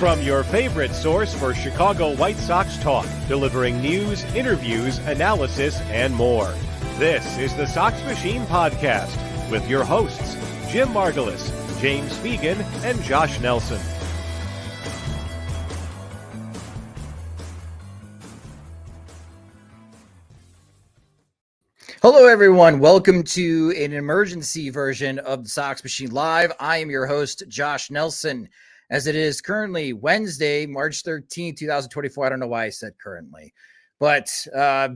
From your favorite source for Chicago White Sox talk, delivering news, interviews, analysis, and more. This is the Sox Machine Podcast with your hosts, Jim Margulis, James Fegan, and Josh Nelson. Hello, everyone. Welcome to an emergency version of the Sox Machine Live. I am your host, Josh Nelson. As it is currently Wednesday, March 13th, 2024. I don't know why I said currently, but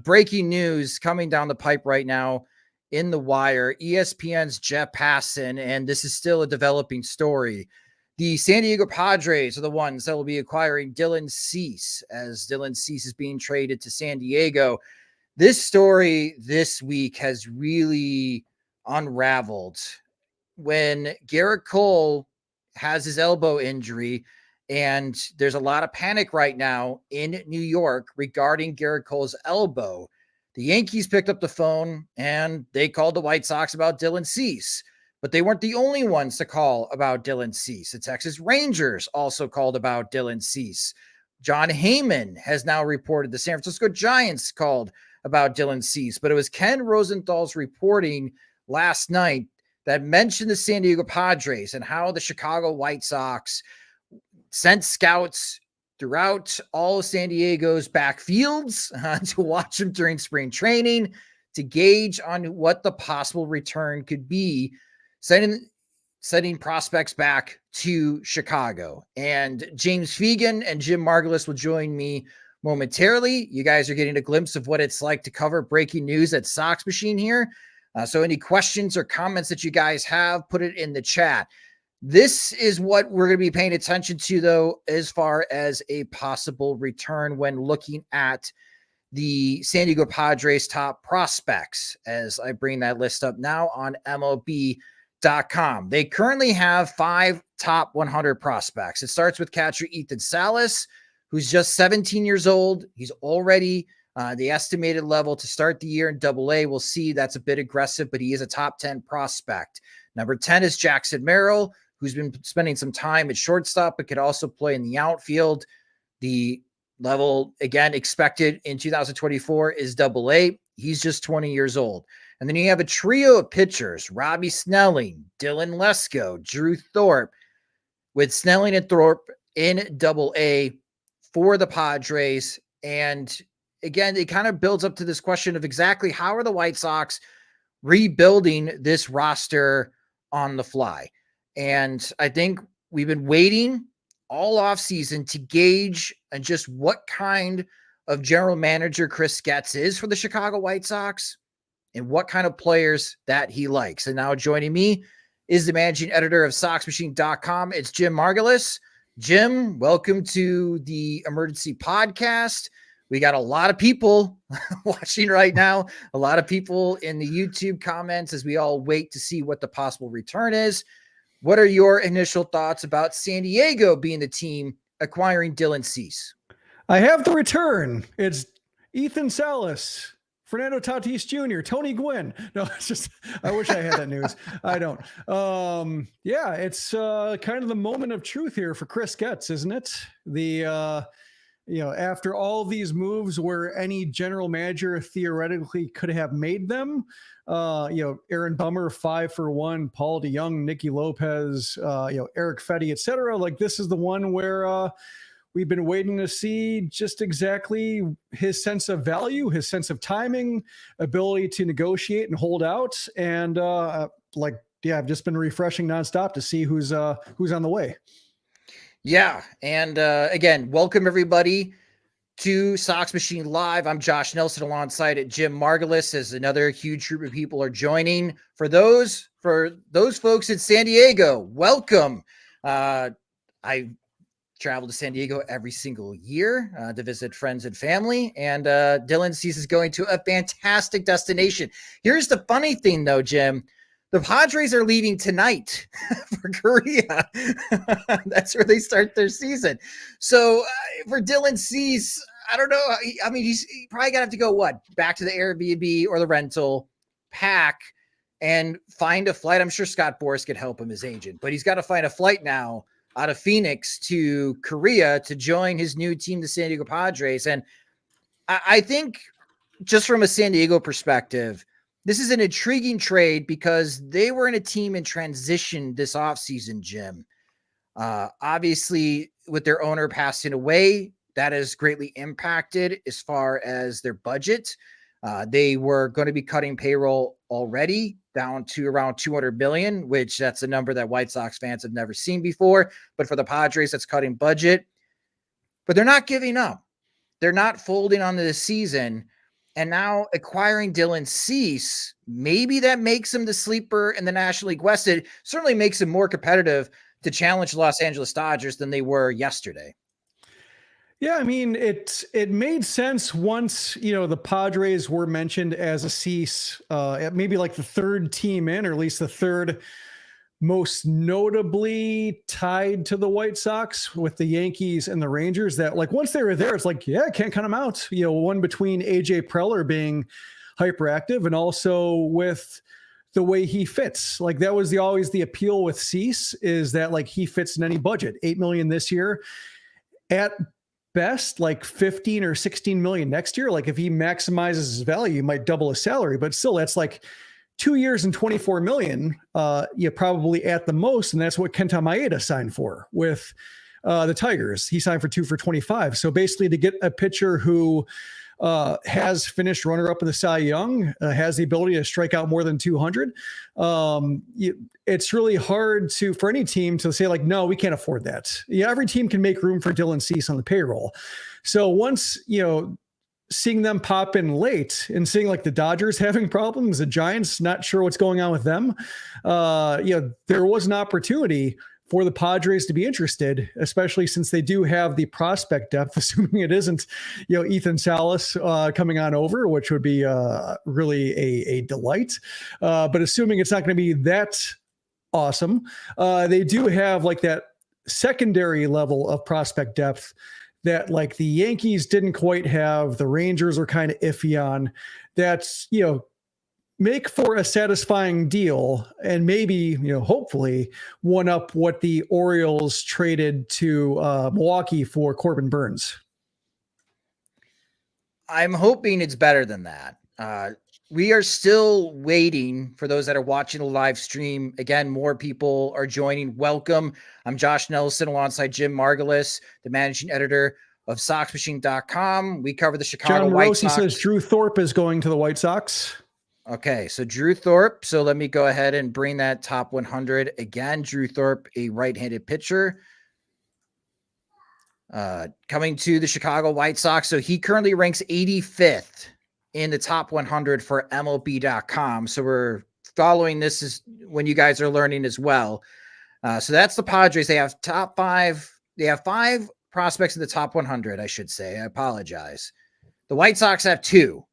breaking news coming down the pipe right now in the wire. ESPN's Jeff Passan, and this is still a developing story. The San Diego Padres are the ones that will be acquiring Dylan Cease, as Dylan Cease is being traded to San Diego. This story this week has really unraveled when Garrett Cole has his elbow injury, and there's a lot of panic right now in New York regarding Garrett Cole's elbow. The Yankees picked up the phone and they called the White Sox about Dylan Cease, but they weren't the only ones to call about Dylan Cease. The Texas Rangers also called about Dylan Cease. John Heyman has now reported the San Francisco Giants called about Dylan Cease, but it was Ken Rosenthal's reporting last night that mentioned the San Diego Padres and how the Chicago White Sox sent scouts throughout all of San Diego's backfields to watch them during spring training to gauge on what the possible return could be, sending prospects back to Chicago. And James Fegan and Jim Margulis will join me momentarily. You guys are getting a glimpse of what it's like to cover breaking news at Sox Machine here. So any questions or comments that you guys have, put it in the chat. This is what we're going to be paying attention to, though, as far as a possible return when looking at the San Diego Padres top prospects, as I bring that list up now on MLB.com. They currently have 5 top 100 prospects. It starts with catcher Ethan Salas, who's just 17 years old. He's already the estimated level to start the year in Double-A. We'll see, that's a bit aggressive, but he is a top 10 prospect. Number 10 is Jackson Merrill, who's been spending some time at shortstop, but could also play in the outfield. The level, again, expected in 2024 is Double-A. He's just 20 years old. And then you have a trio of pitchers, Robbie Snelling, Dylan Lesko, Drew Thorpe, with Snelling and Thorpe in Double-A for the Padres. And again, it kind of builds up to this question of exactly how are the White Sox rebuilding this roster on the fly? And I think we've been waiting all offseason to gauge and just what kind of general manager Chris Getz is for the Chicago White Sox and what kind of players that he likes. And now joining me is the managing editor of SoxMachine.com. It's Jim Margulis. Jim, welcome to the emergency podcast. We got a lot of people watching right now, a lot of people in the YouTube comments as we all wait to see what the possible return is. What are your initial thoughts about San Diego being the team acquiring Dylan Cease? I have the return. It's Ethan Salas, Fernando Tatis Jr., Tony Gwynn. No, it's just, I wish I had that news. I don't. Yeah, it's kind of the moment of truth here for Chris Getz, isn't it? After all these moves where any general manager theoretically could have made them, Aaron Bummer, 5 for 1, Paul DeYoung, Nicky Lopez, Eric Fetty, etc. Like, this is the one where we've been waiting to see just exactly his sense of value, his sense of timing, ability to negotiate and hold out. And I've just been refreshing nonstop to see who's on the way. Yeah. And again, welcome everybody to Sox Machine Live. I'm Josh Nelson alongside it Jim Margulis as another huge group of people are joining. For those folks in San Diego, welcome. I travel to San Diego every single year to visit friends and family, and Dylan Cease is going to a fantastic destination. Here's the funny thing though, Jim. The Padres are leaving tonight for Korea. That's where they start their season. So for Dylan Cease, I don't know. I mean, he's probably going to have to go, back to the Airbnb or the rental, pack, and find a flight. I'm sure Scott Boras could help him, his agent. But he's got to find a flight now out of Phoenix to Korea to join his new team, the San Diego Padres. And I think just from a San Diego perspective, this is an intriguing trade because they were in a team in transition this offseason, Jim. Obviously, with their owner passing away, that has greatly impacted as far as their budget. They were going to be cutting payroll already down to around $200 million, which that's a number that White Sox fans have never seen before. But for the Padres, that's cutting budget. But they're not giving up. They're not folding on the season. And now acquiring Dylan Cease, maybe that makes him the sleeper in the National League West. It certainly makes him more competitive to challenge the Los Angeles Dodgers than they were yesterday. Yeah, I mean, it made sense once, the Padres were mentioned as a Cease, maybe like the third team in, or at least the third most notably tied to the White Sox with the Yankees and the Rangers, that like once they were there, it's like, yeah, can't count them out. One between AJ Preller being hyperactive and also with the way he fits. Like that was always the appeal with Cease, is that like he fits in any budget. $8 million this year, at best like 15 or 16 million next year. Like if he maximizes his value, he might double his salary, but still that's like 2 years and 24 million, probably at the most. And that's what Kenta Maeda signed for with the Tigers. He signed for 2 for 25. So basically to get a pitcher who has finished runner-up in the Cy Young, has the ability to strike out more than 200. It's really hard for any team to say like, no, we can't afford that. Yeah, every team can make room for Dylan Cease on the payroll. So once, seeing them pop in late and seeing like the Dodgers having problems, the Giants, not sure what's going on with them. There was an opportunity for the Padres to be interested, especially since they do have the prospect depth, assuming it isn't, Ethan Salas coming on over, which would be really a delight. But assuming it's not going to be that awesome, they do have like that secondary level of prospect depth that like the Yankees didn't quite have, the Rangers are kind of iffy on. That's, make for a satisfying deal and maybe, hopefully one up what the Orioles traded to Milwaukee for Corbin Burns. I'm hoping it's better than that. We are still waiting for those that are watching the live stream. Again, more people are joining. Welcome. I'm Josh Nelson alongside Jim Margulis, the managing editor of SoxMachine.com. We cover the Chicago White Sox. John Morosi says Drew Thorpe is going to the White Sox. Okay, so Drew Thorpe. So let me go ahead and bring that top 100 again. Drew Thorpe, a right-handed pitcher. Coming to the Chicago White Sox. So he currently ranks 85th in the top 100 for MLB.com. So we're following this is when you guys are learning as well. So that's the Padres. They have top 5. They have 5 prospects in the top 100, I should say. I apologize. The White Sox have 2.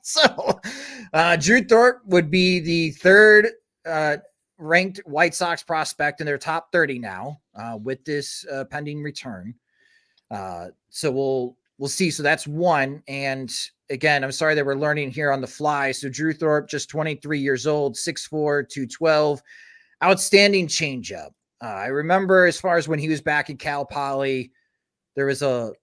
So Drew Thorpe would be the third ranked White Sox prospect in their top 30 now with this pending return. So we'll see. So that's 1. And again, I'm sorry that we're learning here on the fly. So Drew Thorpe, just 23 years old, 6'4", 212, outstanding changeup. I remember as far as when he was back in Cal Poly, there was a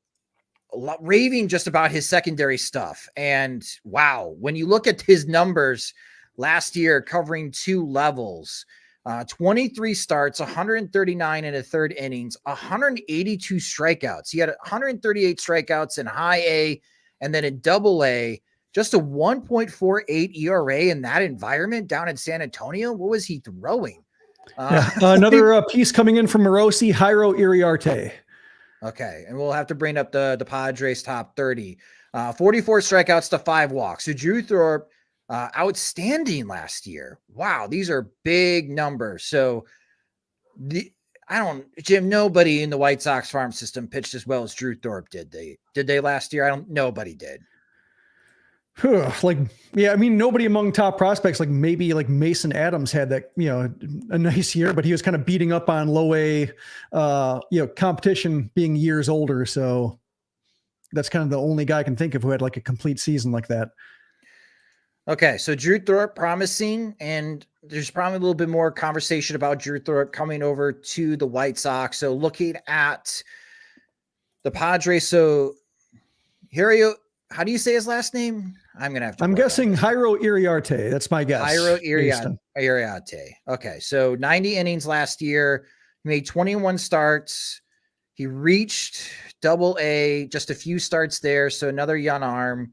lot raving just about his secondary stuff. And wow, when you look at his numbers last year, covering 2 levels, 23 starts, 139 in the third innings, 182 strikeouts. He had 138 strikeouts in high A and then in double A, just a 1.48 ERA in that environment down in San Antonio. What was he throwing? Another piece coming in from Morosi, Jairo Iriarte. Okay, and we'll have to bring up the Padres top 30. 44 strikeouts to 5 walks. So Drew Thorpe, outstanding last year. Wow, these are big numbers. So Jim, nobody in the White Sox farm system pitched as well as Drew Thorpe did. Did they last year? Nobody did. Nobody among top prospects, like maybe like Mason Adams had that, a nice year, but he was kind of beating up on low A, competition being years older. So that's kind of the only guy I can think of who had like a complete season like that. Okay, so Drew Thorpe promising, and there's probably a little bit more conversation about Drew Thorpe coming over to the White Sox. So looking at the Padres, so Hirio, how do you say his last name? I'm gonna have to. I'm guessing Jairo Iriarte. That's my guess. Jairo Iriarte. Okay, so 90 innings last year. He made 21 starts. He reached Double-A, just a few starts there. So another young arm.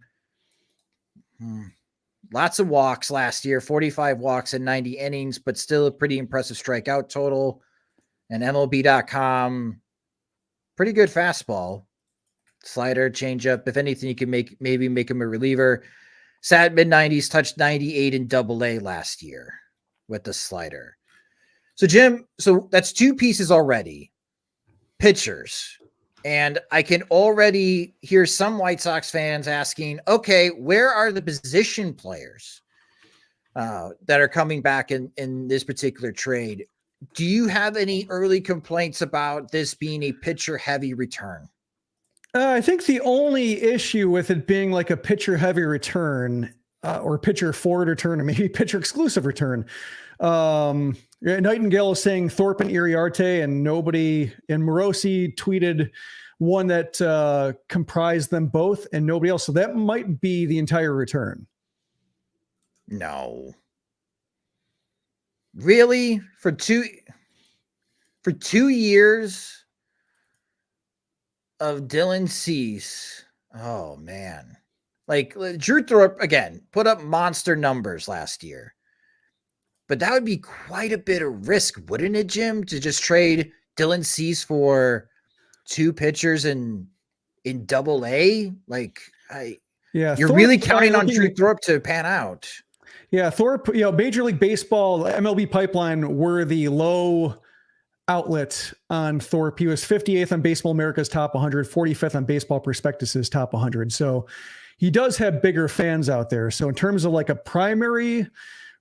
Lots of walks last year, 45 walks in 90 innings, but still a pretty impressive strikeout total. And MLB.com, pretty good fastball. Slider, changeup. If anything, you can maybe make him a reliever. Sat mid-90s, touched 98 in Double-A last year with the slider. So, Jim, so that's two pieces already. Pitchers. And I can already hear some White Sox fans asking, okay, where are the position players that are coming back in this particular trade? Do you have any early complaints about this being a pitcher-heavy return? I think the only issue with it being like a pitcher-heavy return or pitcher-forward return or maybe pitcher-exclusive return, Nightingale is saying Thorpe and Iriarte, and nobody, and Morosi tweeted one that comprised them both and nobody else. So that might be the entire return. No. Really? For two years of Dylan Cease. Oh man. Like Drew Thorpe again put up monster numbers last year. But that would be quite a bit of risk, wouldn't it, Jim, to just trade Dylan Cease for two pitchers in Double-A? Like you're Thorpe, really counting on Drew Thorpe to pan out. Yeah, Thorpe, Major League Baseball, MLB Pipeline were the low outlet on Thorpe. He was 58th on Baseball America's top 100, 45th on Baseball Prospectus's top 100. So he does have bigger fans out there. So in terms of like a primary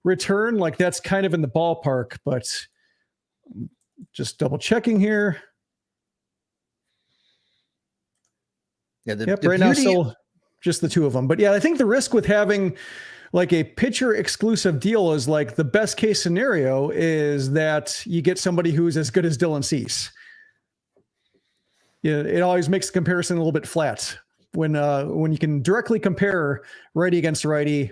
return, like that's kind of in the ballpark, but just double checking here. Yeah, right now still just the two of them. But yeah, I think the risk with having like a pitcher exclusive deal is like the best case scenario is that you get somebody who's as good as Dylan Cease. Yeah, it always makes the comparison a little bit flat when you can directly compare righty against righty,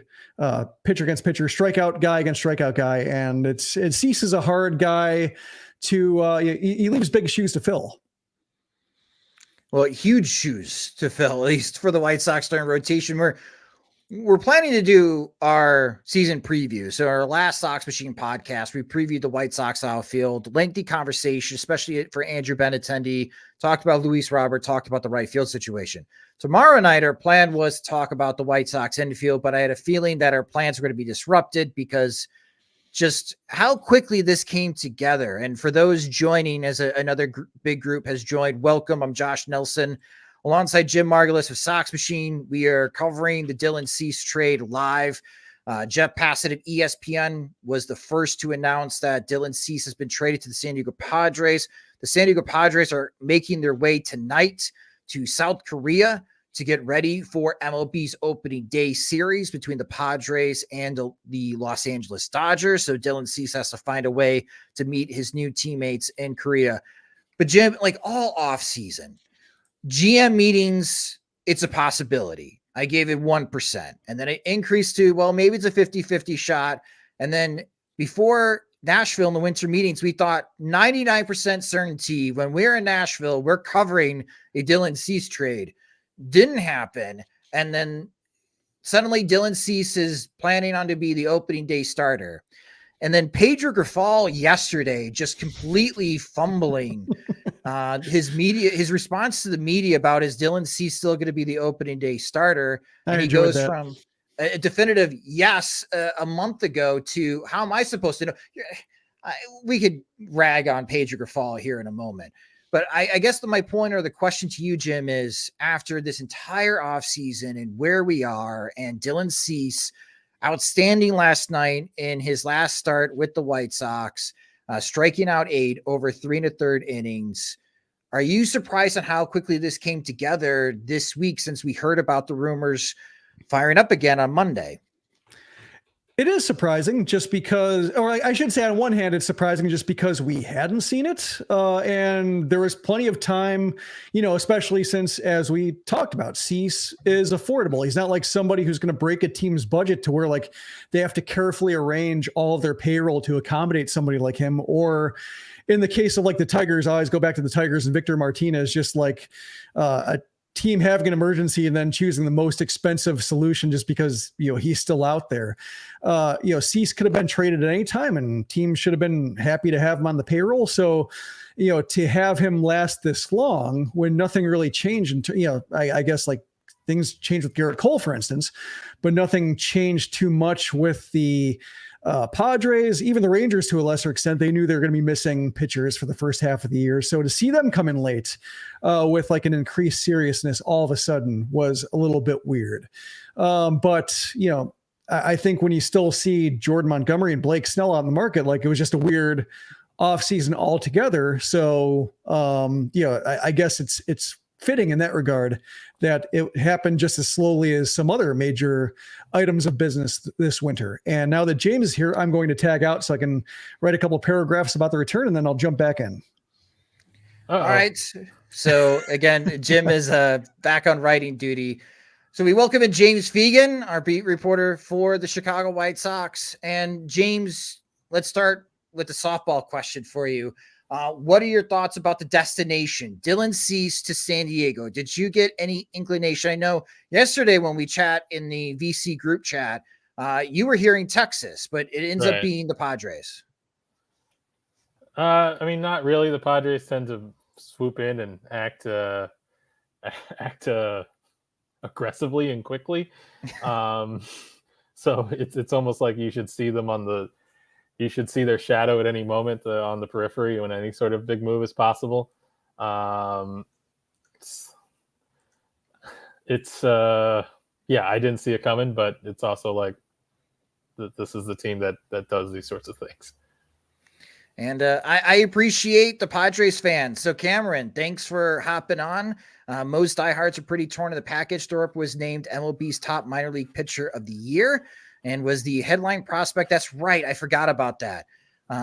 pitcher against pitcher, strikeout guy against strikeout guy, and Cease is a hard guy to he leaves big shoes to fill. Well, huge shoes to fill, at least for the White Sox during rotation. We're planning to do our season preview. So our last Sox Machine podcast, we previewed the White Sox outfield, lengthy conversation, especially for Andrew Benintendi, talked about Luis Robert, talked about the right field situation. Tomorrow night, our plan was to talk about the White Sox infield, but I had a feeling that our plans were going to be disrupted because just how quickly this came together. And for those joining as another big group has joined, welcome. I'm Josh Nelson. Alongside Jim Margulis of Sox Machine, we are covering the Dylan Cease trade live. Jeff Passett at ESPN was the first to announce that Dylan Cease has been traded to the San Diego Padres. The San Diego Padres are making their way tonight to South Korea to get ready for MLB's opening day series between the Padres and the Los Angeles Dodgers. So Dylan Cease has to find a way to meet his new teammates in Korea. But Jim, like all offseason, GM meetings, it's a possibility. I gave it 1%. And then it increased to, well, maybe it's a 50-50 shot. And then before Nashville in the winter meetings, we thought 99% certainty when we're in Nashville, we're covering a Dylan Cease trade. Didn't happen. And then suddenly Dylan Cease is planning on to be the opening day starter. And then Pedro Grifol yesterday just completely fumbling his response to the media about is Dylan Cease still going to be the opening day starter? And he goes from a definitive yes a month ago to how am I supposed to know? We could rag on Pedro Grifol here in a moment. But I guess my point or the question to you, Jim, is after this entire offseason and where we are and Dylan Cease outstanding last night in his last start with the White Sox, striking out 8 over 3 1/3 innings. Are you surprised on how quickly this came together this week since we heard about the rumors firing up again on Monday? It is surprising just because, or I should say on one hand, it's surprising just because we hadn't seen it. And there was plenty of time, especially since, as we talked about, Cease is affordable. He's not like somebody who's going to break a team's budget to where like they have to carefully arrange all of their payroll to accommodate somebody like him. Or in the case of like the Tigers, I always go back to the Tigers and Victor Martinez, just like a team having an emergency and then choosing the most expensive solution just because, he's still out there. Cease could have been traded at any time and teams should have been happy to have him on the payroll. So, to have him last this long when nothing really changed, I guess like things changed with Garrett Cole, for instance, but nothing changed too much with the Padres, even the Rangers to a lesser extent. They knew they were going to be missing pitchers for the first half of the year. So to see them come in late with like an increased seriousness all of a sudden was a little bit weird. But I think when you still see Jordan Montgomery and Blake Snell out in the market, like it was just a weird offseason altogether. So, I guess it's fitting in that regard that it happened just as slowly as some other major items of business this winter. And now that James is here, I'm going to tag out so I can write a couple paragraphs about the return and then I'll jump back in. All right. So again, Jim is back on writing duty. So we welcome in James Fegan, our beat reporter for the Chicago White Sox. And James, let's start with the softball question for you. What are your thoughts about the destination, Dylan Cease to San Diego? Did you get any inclination? I know yesterday when we chat in the VC group chat, you were hearing Texas, but it ends up being the Padres. Not really. The Padres tend to swoop in and act aggressively and quickly. So it's almost like you should see them you should see their shadow at any moment on the periphery when any sort of big move is possible. I didn't see it coming, but it's also like this is the team that does these sorts of things. And I appreciate the Padres fans. So Cameron, thanks for hopping on. Most diehards are pretty torn in the package. Thorpe was named MLB's top minor league pitcher of the year and was the headline prospect. That's right. I forgot about that.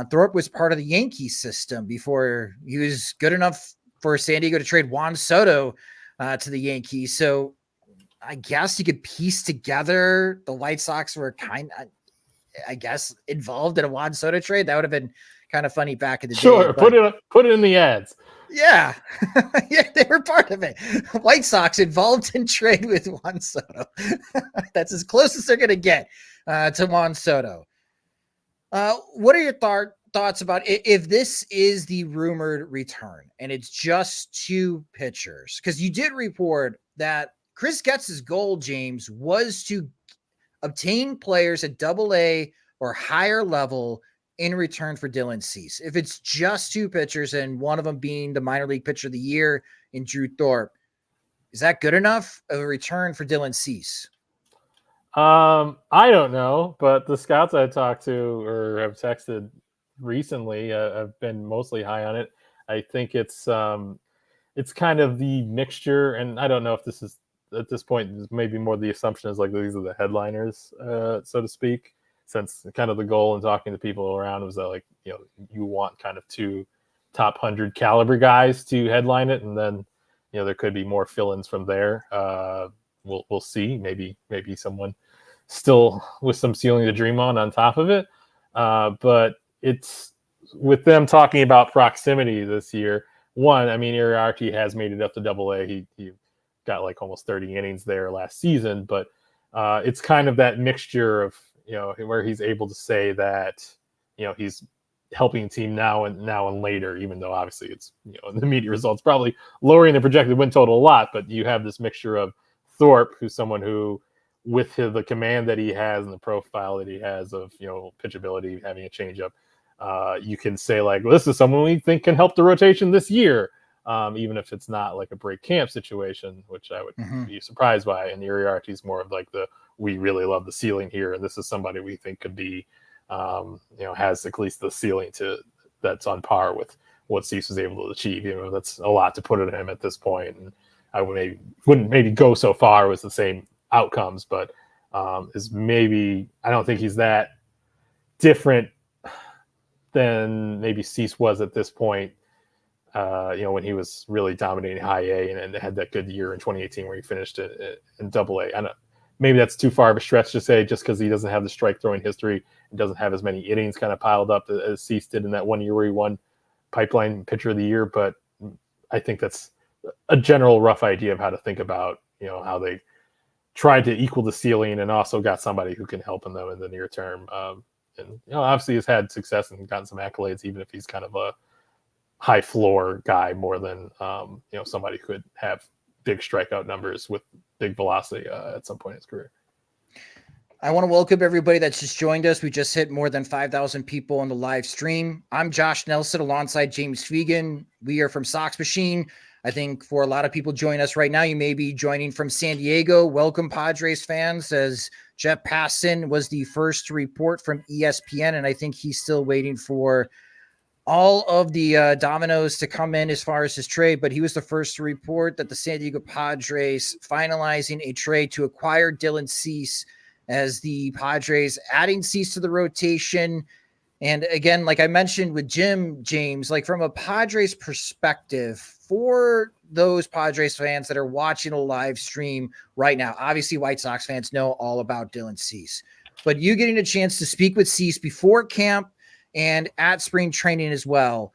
Thorpe was part of the Yankees system before he was good enough for San Diego to trade Juan Soto to the Yankees. So I guess you could piece together the White Sox were involved in a Juan Soto trade. That would have been kind of funny back in the day. Sure, put it in the ads. Yeah. Yeah, they were part of it. White Sox involved in trade with Juan Soto. That's as close as they're going to get to Juan Soto. What are your thoughts about if this is the rumored return and it's just two pitchers? Because you did report that Chris Getz's goal, James, was to obtain players at AA or higher level in return for Dylan Cease. If it's just two pitchers and one of them being the minor league pitcher of the year in Drew Thorpe, is that good enough of a return for Dylan Cease? I don't know, but the scouts I talked to or have texted recently have been mostly high on it. I think it's kind of the mixture, and I don't know if this is at this point maybe more the assumption is like these are the headliners, so to speak. Since kind of the goal in talking to people around was that, like, you want kind of two top 100 caliber guys to headline it, and then there could be more fill-ins from there. We'll see. Maybe someone still with some ceiling to dream on top of it. But it's with them talking about proximity this year. One, Iriarty has made it up to AA. He got like almost 30 innings there last season, but it's kind of that mixture of where he's able to say that, he's helping the team now and later, even though obviously it's, the immediate results probably lowering the projected win total a lot, but you have this mixture of Thorpe, who's someone who, with the command that he has and the profile that he has of, pitchability, having a changeup, you can say like, well, this is someone we think can help the rotation this year, even if it's not like a break camp situation, which I would be surprised by. And Iriarty is more of like we really love the ceiling here, and this is somebody we think could be, has at least the ceiling that's on par with what Cease was able to achieve. That's a lot to put on him at this point, and I wouldn't maybe go so far with the same outcomes, but is maybe, I don't think he's that different than maybe Cease was at this point, when he was really dominating high A and had that good year in 2018 where he finished in double A. I don't, maybe that's too far of a stretch to say just because he doesn't have the strike throwing history and doesn't have as many innings kind of piled up as Cease did in that 1 year where he won Pipeline Pitcher of the Year. But I think that's a general rough idea of how to think about, how they tried to equal the ceiling and also got somebody who can help them in the near term. And obviously has had success and gotten some accolades, even if he's kind of a high floor guy more than somebody who could have big strikeout numbers with big velocity at some point in his career. I want to welcome everybody that's just joined us. We just hit more than 5,000 people on the live stream. I'm Josh Nelson alongside James Fegan. We are from Sox Machine. I think for a lot of people joining us right now, you may be joining from San Diego. Welcome, Padres fans, as Jeff Passan was the first to report from ESPN, and I think he's still waiting for all of the dominoes to come in as far as his trade, but he was the first to report that the San Diego Padres finalizing a trade to acquire Dylan Cease, as the Padres adding Cease to the rotation. And again, like I mentioned with James, like from a Padres perspective, for those Padres fans that are watching a live stream right now, obviously White Sox fans know all about Dylan Cease, but you getting a chance to speak with Cease before camp and at spring training as well,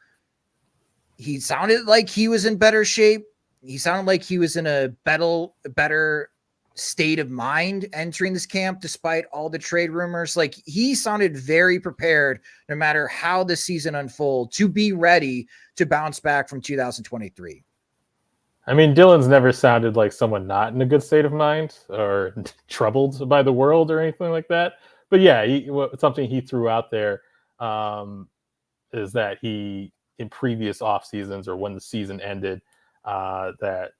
he sounded like he was in better shape. He sounded like he was in a better state of mind entering this camp, despite all the trade rumors. Like, he sounded very prepared, no matter how the season unfolds, to be ready to bounce back from 2023. I mean, Dylan's never sounded like someone not in a good state of mind or troubled by the world or anything like that. But yeah, something he threw out there is that he, in previous off seasons or when the season ended, that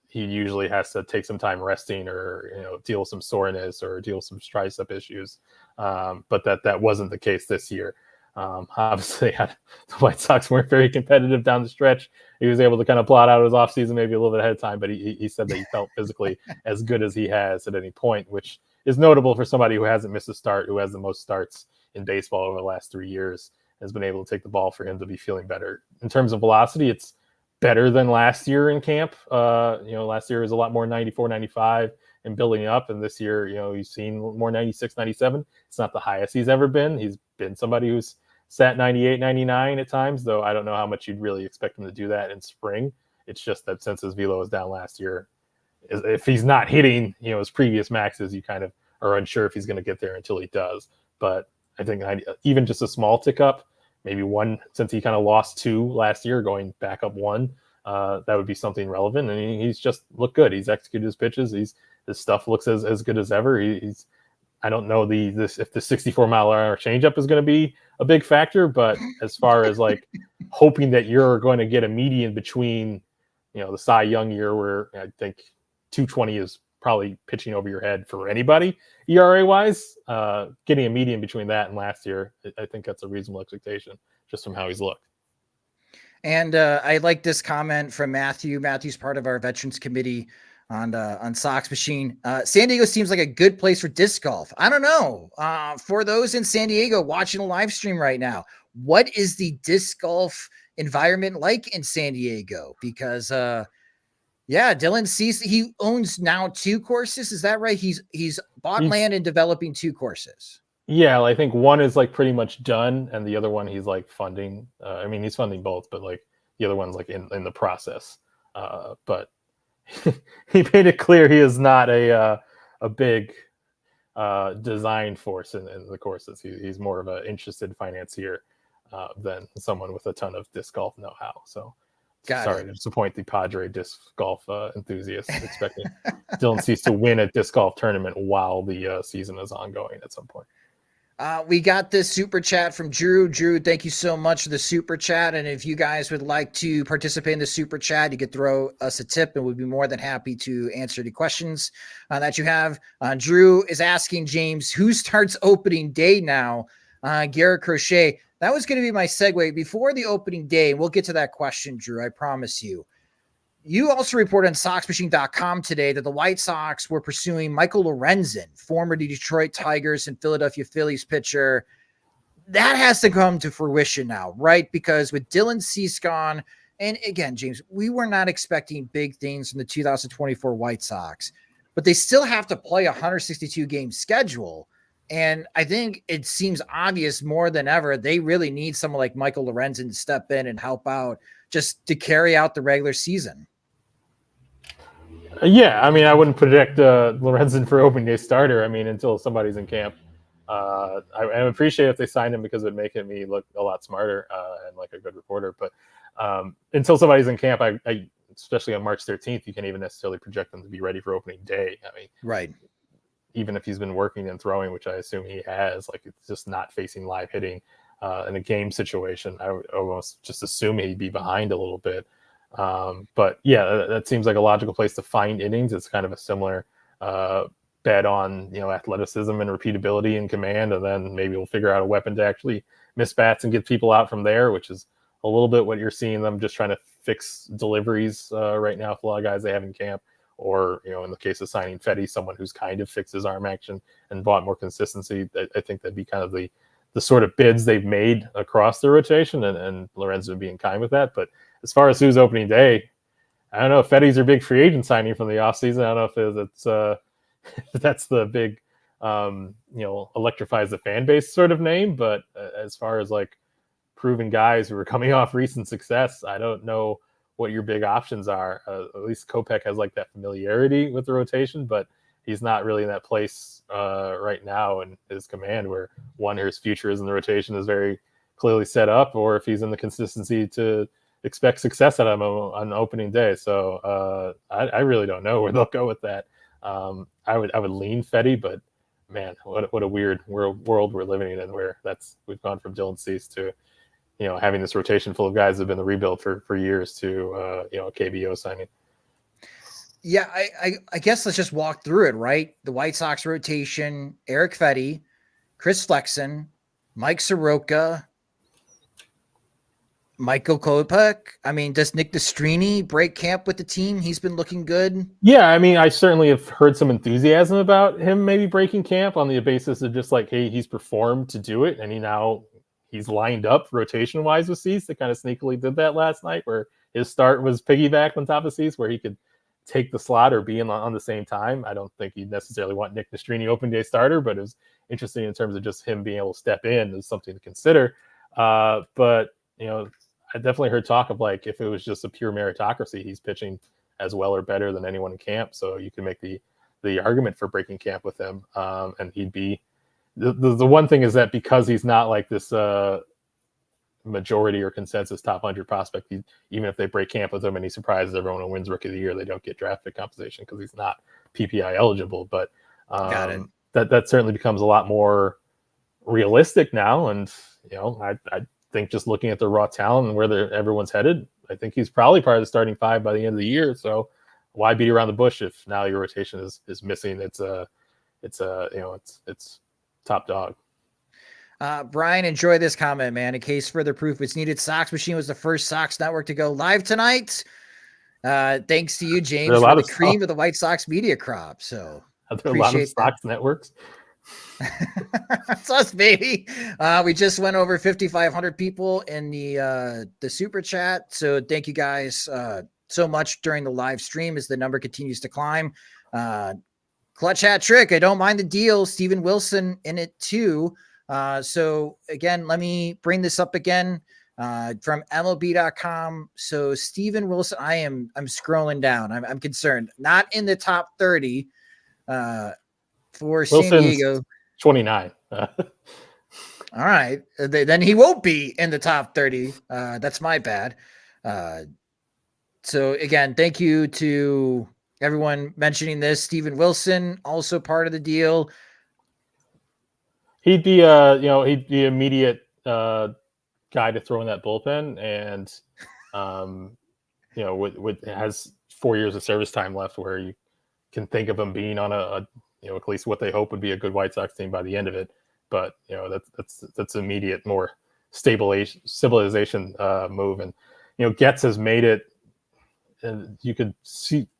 he usually has to take some time resting or deal with some soreness or deal with some tricep issues, but that wasn't the case this year. Obviously, the White Sox weren't very competitive down the stretch. He was able to kind of plot out his offseason maybe a little bit ahead of time, but he said that he felt physically as good as he has at any point, which is notable for somebody who hasn't missed a start, who has the most starts in baseball over the last 3 years, has been able to take the ball for him to be feeling better. In terms of velocity, it's better than last year in camp. Last year was a lot more 94, 95 and building up. And this year, you've seen more 96, 97. It's not the highest he's ever been. He's been somebody who's sat 98, 99 at times, though I don't know how much you'd really expect him to do that in spring. It's just that since his velo was down last year, if he's not hitting, his previous maxes, you kind of are unsure if he's going to get there until he does. But I think even just a small tick up, maybe one, since he kind of lost 2 last year, going back up 1, that would be something relevant. And he's just looked good. He's executed his pitches. His stuff looks as good as ever. I don't know if the 64-mile-an-hour changeup is going to be a big factor, but as far as like hoping that you're going to get a median between, the Cy Young year where I think 220 is probably pitching over your head for anybody ERA wise, getting a median between that and last year, I think that's a reasonable expectation just from how he's looked. And I like this comment from Matthew. Matthew's part of our veterans committee on Sox Machine. San Diego seems like a good place for disc golf. I don't know. For those in San Diego watching a live stream right now, what is the disc golf environment like in San Diego? Because Dylan Cease, he owns now 2 courses. Is that right? He's bought land and developing 2 courses. Yeah, I think one is like pretty much done, and the other one he's like funding. He's funding both, but like the other one's like in the process. But he made it clear he is not a big design force in the courses. He's more of an interested financier than someone with a ton of disc golf know-how. So sorry to disappoint the Padre disc golf enthusiasts, expecting Dylan Cease to win a disc golf tournament while the season is ongoing at some point. We got this super chat from Drew. Drew, thank you so much for the super chat. And if you guys would like to participate in the super chat, you could throw us a tip and we'd be more than happy to answer the questions that you have. Drew is asking James, who starts opening day now? Garrett Crochet. That was going to be my segue before the opening day. We'll get to that question, Drew. I promise you. You also reported on SoxMachine.com today that the White Sox were pursuing Michael Lorenzen, former Detroit Tigers and Philadelphia Phillies pitcher. That has to come to fruition now, right? Because with Dylan Cease gone, and again, James, we were not expecting big things from the 2024 White Sox, but they still have to play a 162 game schedule. And I think it seems obvious more than ever, they really need someone like Michael Lorenzen to step in and help out just to carry out the regular season. Yeah, I mean, I wouldn't predict Lorenzen for opening day starter. I mean, until somebody's in camp. I appreciate if they signed him because it would make me look a lot smarter and like a good reporter. But until somebody's in camp, I especially on March 13th, you can't even necessarily project them to be ready for opening day. I mean, right. Even if he's been working and throwing, which I assume he has, like it's just not facing live hitting in a game situation. I would almost just assume he'd be behind a little bit. But yeah, that seems like a logical place to find innings. It's kind of a similar bet on, athleticism and repeatability and command, and then maybe we'll figure out a weapon to actually miss bats and get people out from there, which is a little bit what you're seeing them just trying to fix deliveries right now for a lot of guys they have in camp. Or, in the case of signing Fetty, someone who's kind of fixed his arm action and brought more consistency. I think that'd be kind of the sort of bids they've made across the rotation, and Lorenzo being kind with that. But as far as who's opening day, I don't know if Fetty's your big free agent signing from the offseason. I don't know if it's if that's the big, electrifies the fan base sort of name. But as far as like proven guys who are coming off recent success, I don't know what your big options are. At least Kopech has like that familiarity with the rotation, but he's not really in that place right now in his command where his future is in the rotation is very clearly set up, or if he's in the consistency to expect success out of him on opening day. So I really don't know where they'll go with that. I would lean Fetty, but man, what a weird world we're living in where we've gone from Dylan Cease to having this rotation full of guys that have been the rebuild for years to a KBO signing. Yeah, I guess let's just walk through it, right? The White Sox rotation: Eric Fetty, Chris Flexen, Mike Soroka, Michael Kopech. I mean, does Nick Destrini break camp with the team? He's been looking good. Yeah, I mean, I certainly have heard some enthusiasm about him maybe breaking camp on the basis of just like, hey, he's performed to do it, and he's lined up rotation-wise with Cease. They kind of sneakily did that last night where his start was piggybacked on top of Cease, where he could take the slot or be on the same time. I don't think he'd necessarily want Nick Destrini open day starter, but it was interesting in terms of just him being able to step in is something to consider. But, I definitely heard talk of like if it was just a pure meritocracy, he's pitching as well or better than anyone in camp. So you can make the argument for breaking camp with him. And he'd be the one thing is that because he's not like this majority or consensus top 100 prospect, even if they break camp with him and he surprises everyone and wins Rookie of the Year, they don't get draft pick compensation because he's not PPI eligible. But that certainly becomes a lot more realistic now. And I think just looking at the raw talent and where everyone's headed, I think he's probably part of the starting five by the end of the year. So why beat around the bush if now your rotation is missing? It's top dog. Brian, enjoy this comment, man. In case further proof is needed, Sox Machine was the first Sox network to go live thanks to you, James, for the cream of the White Sox media crop. So are there a lot of Sox networks? It's us, baby. We just went over 5,500 people in the super chat. So thank you guys so much during the live stream as the number continues to climb. Clutch hat trick. I don't mind the deal. Steven Wilson in it too. So again, let me bring this up again from MLB.com. So Steven Wilson, I'm scrolling down. I'm concerned. Not in the top 30 for Wilson's San Diego. 29. All right. Then he won't be in the top 30. That's my bad. So again, thank you to everyone mentioning this. Steven Wilson, also part of the deal. He'd be he'd be immediate guy to throw in that bullpen, and has 4 years of service time left where you can think of him being on a at least what they hope would be a good White Sox team by the end of it. But that's immediate, more stabilization move. And Getz has made it you could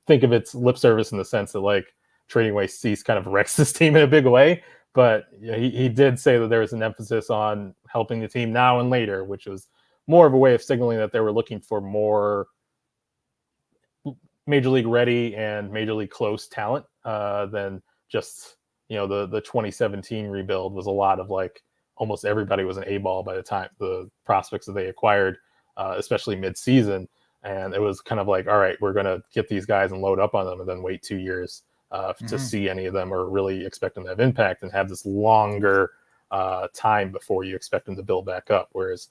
think of its lip service in the sense that like trading away Cease kind of wrecks this team in a big way. But he did say that there was an emphasis on helping the team now and later, which was more of a way of signaling that they were looking for more major league ready and major league close talent than just, the 2017 rebuild was a lot of like almost everybody was an A-ball by the time the prospects that they acquired, especially mid-season. And it was kind of like, all right, we're going to get these guys and load up on them and then wait 2 years to see any of them or really expect them to have impact and have this longer time before you expect them to build back up. Whereas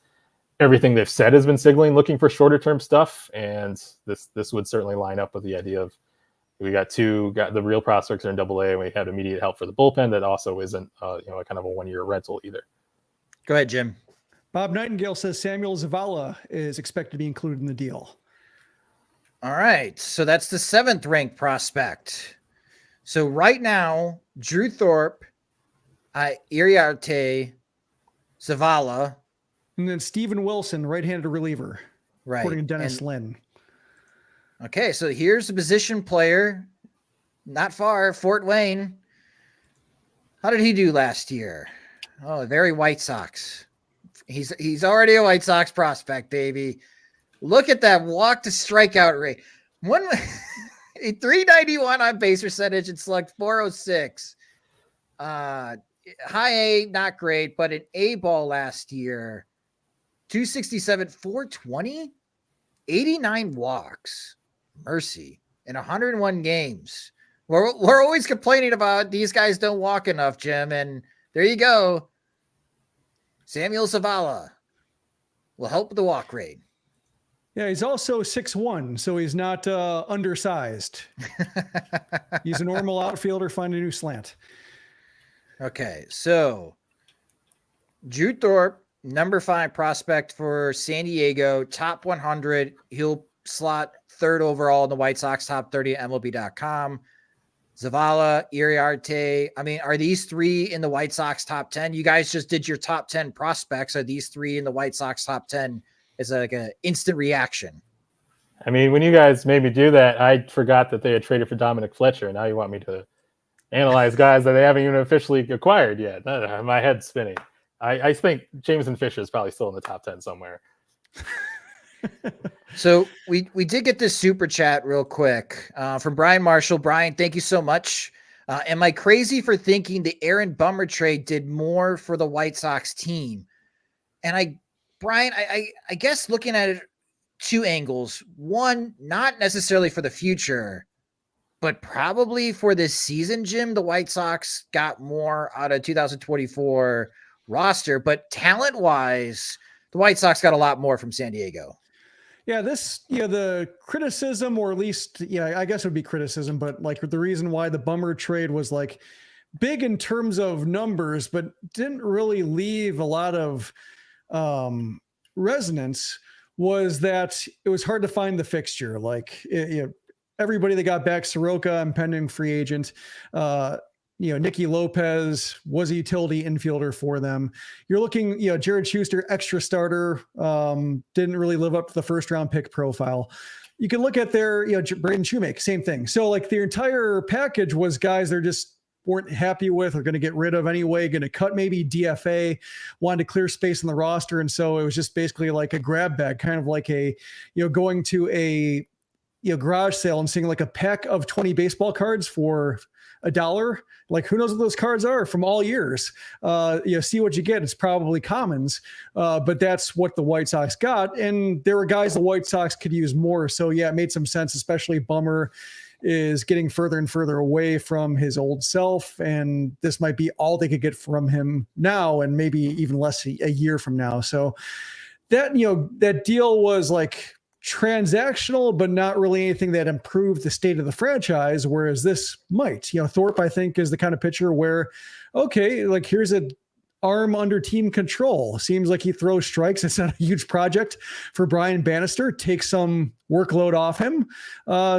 everything they've said has been signaling looking for shorter term stuff. And this would certainly line up with the idea of we got the real prospects are in AA and we had immediate help for the bullpen that also isn't, kind of a 1 year rental either. Go ahead, Jim. Bob Nightingale says Samuel Zavala is expected to be included in the deal. All right. So that's the 7th ranked prospect. So right now, Drew Thorpe, Iriarte, Zavala. And then Steven Wilson, right-handed reliever, Right. according to Dennis Lynn. Okay, so here's a position player, not far, Fort Wayne. How did he do last year? Oh, very White Sox. He's already a White Sox prospect, baby. Look at that walk to strikeout rate. A 391 on base percentage and slugged 406. High A, not great, but an A ball last year. 267, 420, 89 walks. Mercy. In 101 games. We're always complaining about these guys don't walk enough, Jim. And there you go. Samuel Zavala will help with the walk rate. Yeah, he's also 6'1", so he's not undersized. He's a normal outfielder, find a new slant. Okay, so Drew Thorpe, number 5 prospect for San Diego, top 100. He'll slot 3rd overall in the White Sox top 30 at MLB.com. Zavala, Iriarte. I mean, are these 3 in the White Sox top 10? You guys just did your top 10 prospects. Are these 3 in the White Sox top 10? It's like an instant reaction. I mean, when you guys made me do that, I forgot that they had traded for Dominic Fletcher. Now you want me to analyze guys that they haven't even officially acquired yet. My head's spinning. I think Jameson Fisher is probably still in the top 10 somewhere. So we did get this super chat real quick from Brian Marshall. Brian, thank you so much. Am I crazy for thinking the Aaron Bummer trade did more for the White Sox team? And Brian, I guess looking at it 2 angles. One, not necessarily for the future, but probably for this season, Jim, the White Sox got more out of 2024 roster, but talent-wise, the White Sox got a lot more from San Diego. Yeah, the criticism, or at least, I guess it would be criticism, but like the reason why the Bummer trade was like big in terms of numbers, but didn't really leave a lot of resonance was that it was hard to find the fixture. Like everybody that got back, Soroka, impending free agent, Nicky Lopez was a utility infielder for them. You're looking, Jared Schuster, extra starter, didn't really live up to the 1st round pick profile. You can look at their, Braden Shoemake, same thing. So like their entire package was guys they're just weren't happy with or going to get rid of anyway, going to cut maybe DFA, wanted to clear space in the roster. And so it was just basically like a grab bag, kind of like going to a, garage sale and seeing like a pack of 20 baseball cards for $1. Like, who knows what those cards are from all years? See what you get. It's probably commons, but that's what the White Sox got. And there were guys the White Sox could use more. So yeah, it made some sense, especially Bummer is getting further and further away from his old self. And this might be all they could get from him now, and maybe even less a year from now. So that, that deal was like transactional, but not really anything that improved the state of the franchise. Whereas this might, Thorpe, I think, is the kind of pitcher where, okay, like here's a arm under team control. Seems like he throws strikes. It's not a huge project for Brian Bannister. Take some workload off him.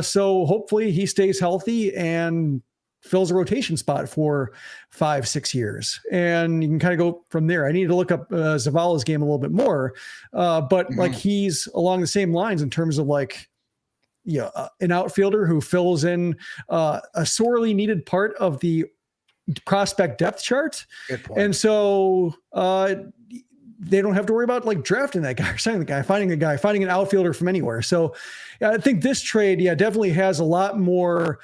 So hopefully he stays healthy and fills a rotation spot for 5-6 years. And you can kind of go from there. I need to look up Zavala's game a little bit more. But like he's along the same lines in terms of like an outfielder who fills in a sorely needed part of the prospect depth chart. Good point. And so they don't have to worry about like drafting that guy or signing the guy, finding an outfielder from anywhere. So I think this trade, definitely has a lot more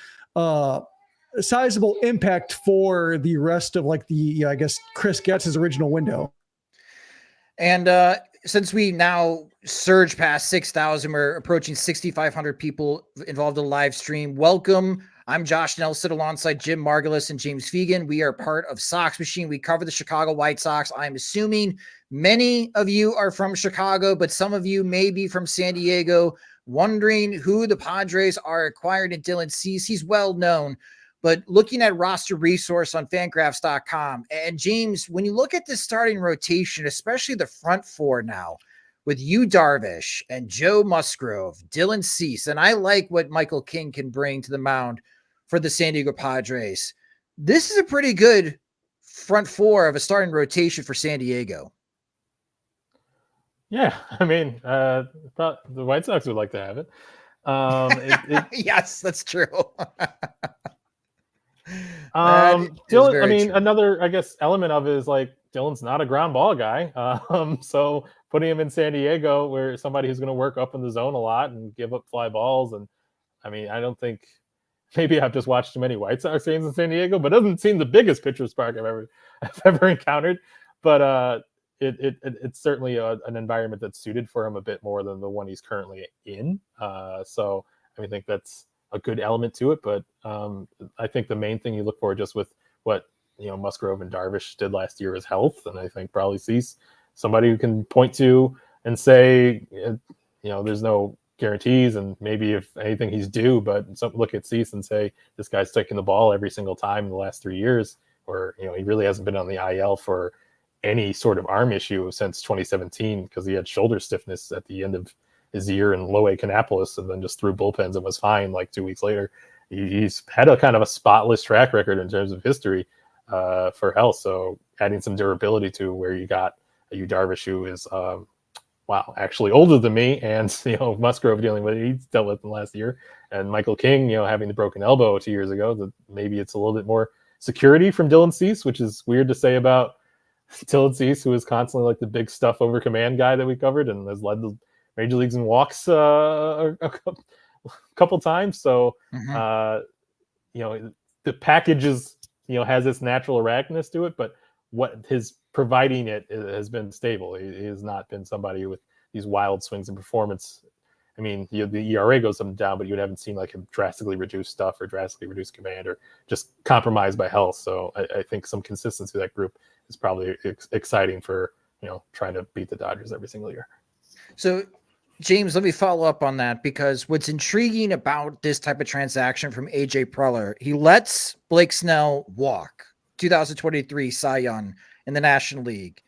sizable impact for the rest of like the, I guess Chris Getz's original window. And since we now surge past 6,000, we're approaching 6,500 people involved in the live stream. Welcome. I'm Josh Nelson alongside Jim Margulis and James Fegan. We are part of Sox Machine. We cover the Chicago White Sox. I'm assuming many of you are from Chicago, but some of you may be from San Diego, wondering who the Padres are acquiring in Dylan Cease. He's well known. But looking at roster resource on Fangraphs.com, and James, when you look at the starting rotation, especially the front four now, with Yu Darvish and Joe Musgrove, Dylan Cease, and I like what Michael King can bring to the mound for the San Diego Padres. This is a pretty good front four of a starting rotation for San Diego. Yeah, I mean, I thought the White Sox would like to have it. Yes, that's true. Dylan, I mean, true. Another, I guess, element of it is like Dylan's not a ground ball guy. So putting him in San Diego, where somebody who's going to work up in the zone a lot and give up fly balls, and I mean, I don't think, maybe I've just watched too many White Sox games in San Diego, but it doesn't seem the biggest pitcher's park I've ever encountered. But it's certainly an environment that's suited for him a bit more than the one he's currently in. So I think that's a good element to it, but I think the main thing you look for just with what Musgrove and Darvish did last year is health, and I think probably Cease, somebody who can point to and say, there's no guarantees, and maybe if anything he's due, but look at Cease and say this guy's taking the ball every single time in the last 3 years, or he really hasn't been on the IL for any sort of arm issue since 2017 because he had shoulder stiffness at the end of his year in low A Kannapolis, and then just threw bullpens and was fine like 2 weeks later. He's had a kind of a spotless track record in terms of history for health. So adding some durability to where you got a Yu Darvish who is, actually older than me, and Musgrove dealing with it, he's dealt with in the last year, and Michael King, having the broken elbow 2 years ago, that maybe it's a little bit more security from Dylan Cease, which is weird to say about Dylan Cease, who is constantly like the big stuff over command guy that we covered and has led the major leagues in walks a couple times. So, the package is, has this natural erraticness to it, but what his providing it has been stable. He has not been somebody with these wild swings in performance. I mean, the ERA goes up and down, but you haven't seen like him drastically reduce stuff or drastically reduce command or just compromised by health. So I think some consistency of that group is probably exciting for, trying to beat the Dodgers every single year. So, James, let me follow up on that, because what's intriguing about this type of transaction from AJ Preller, he lets Blake Snell walk, 2023 Cy Young in the National League.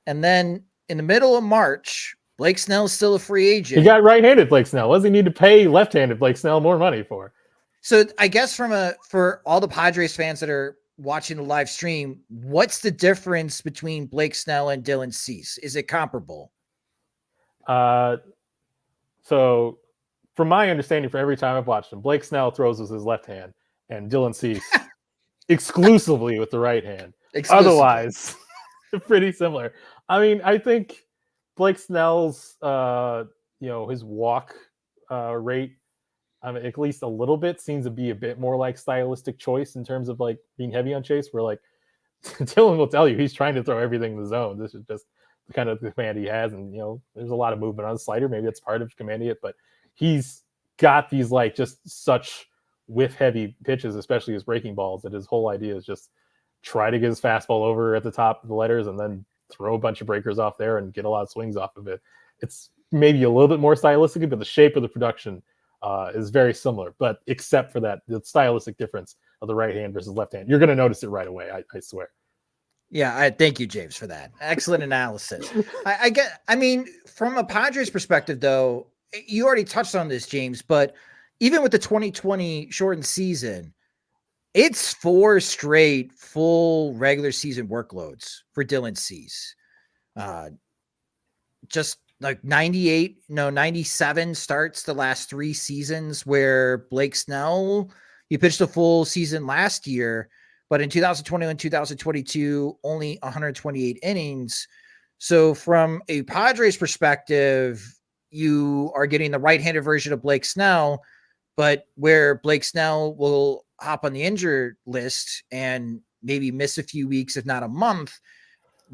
And then in the middle of March, Blake Snell is still a free agent. He got right-handed Blake Snell. What does he need to pay left-handed Blake Snell more money for? So I guess for all the Padres fans that are watching the live stream, what's the difference between Blake Snell and Dylan Cease? Is it comparable? So from my understanding, for every time I've watched him, Blake Snell throws with his left hand and Dylan Cease exclusively with the right hand. Otherwise, pretty similar. I mean, I think Blake Snell's, his walk rate, at least a little bit, seems to be a bit more like stylistic choice in terms of like being heavy on chase, where like Dylan will tell you he's trying to throw everything in the zone. This is just the kind of command he has, and there's a lot of movement on the slider. Maybe it's part of commanding it, but he's got these like just such whiff heavy pitches, especially his breaking balls, that his whole idea is just try to get his fastball over at the top of the letters and then throw a bunch of breakers off there and get a lot of swings off of it. It's maybe a little bit more stylistic, but the shape of the production is very similar, but except for that, the stylistic difference of the right hand versus left hand, you're going to notice it right away. I swear. Yeah, I thank you, James, for that. Excellent analysis. I mean, from a Padres perspective, though, you already touched on this, James, but even with the 2020 shortened season, it's 4 straight full regular season workloads for Dylan Cease. Just like 97 starts the last 3 seasons, where Blake Snell, he pitched a full season last year, but in 2021, 2022, only 128 innings. So from a Padres perspective, you are getting the right-handed version of Blake Snell, but where Blake Snell will hop on the injured list and maybe miss a few weeks, if not a month,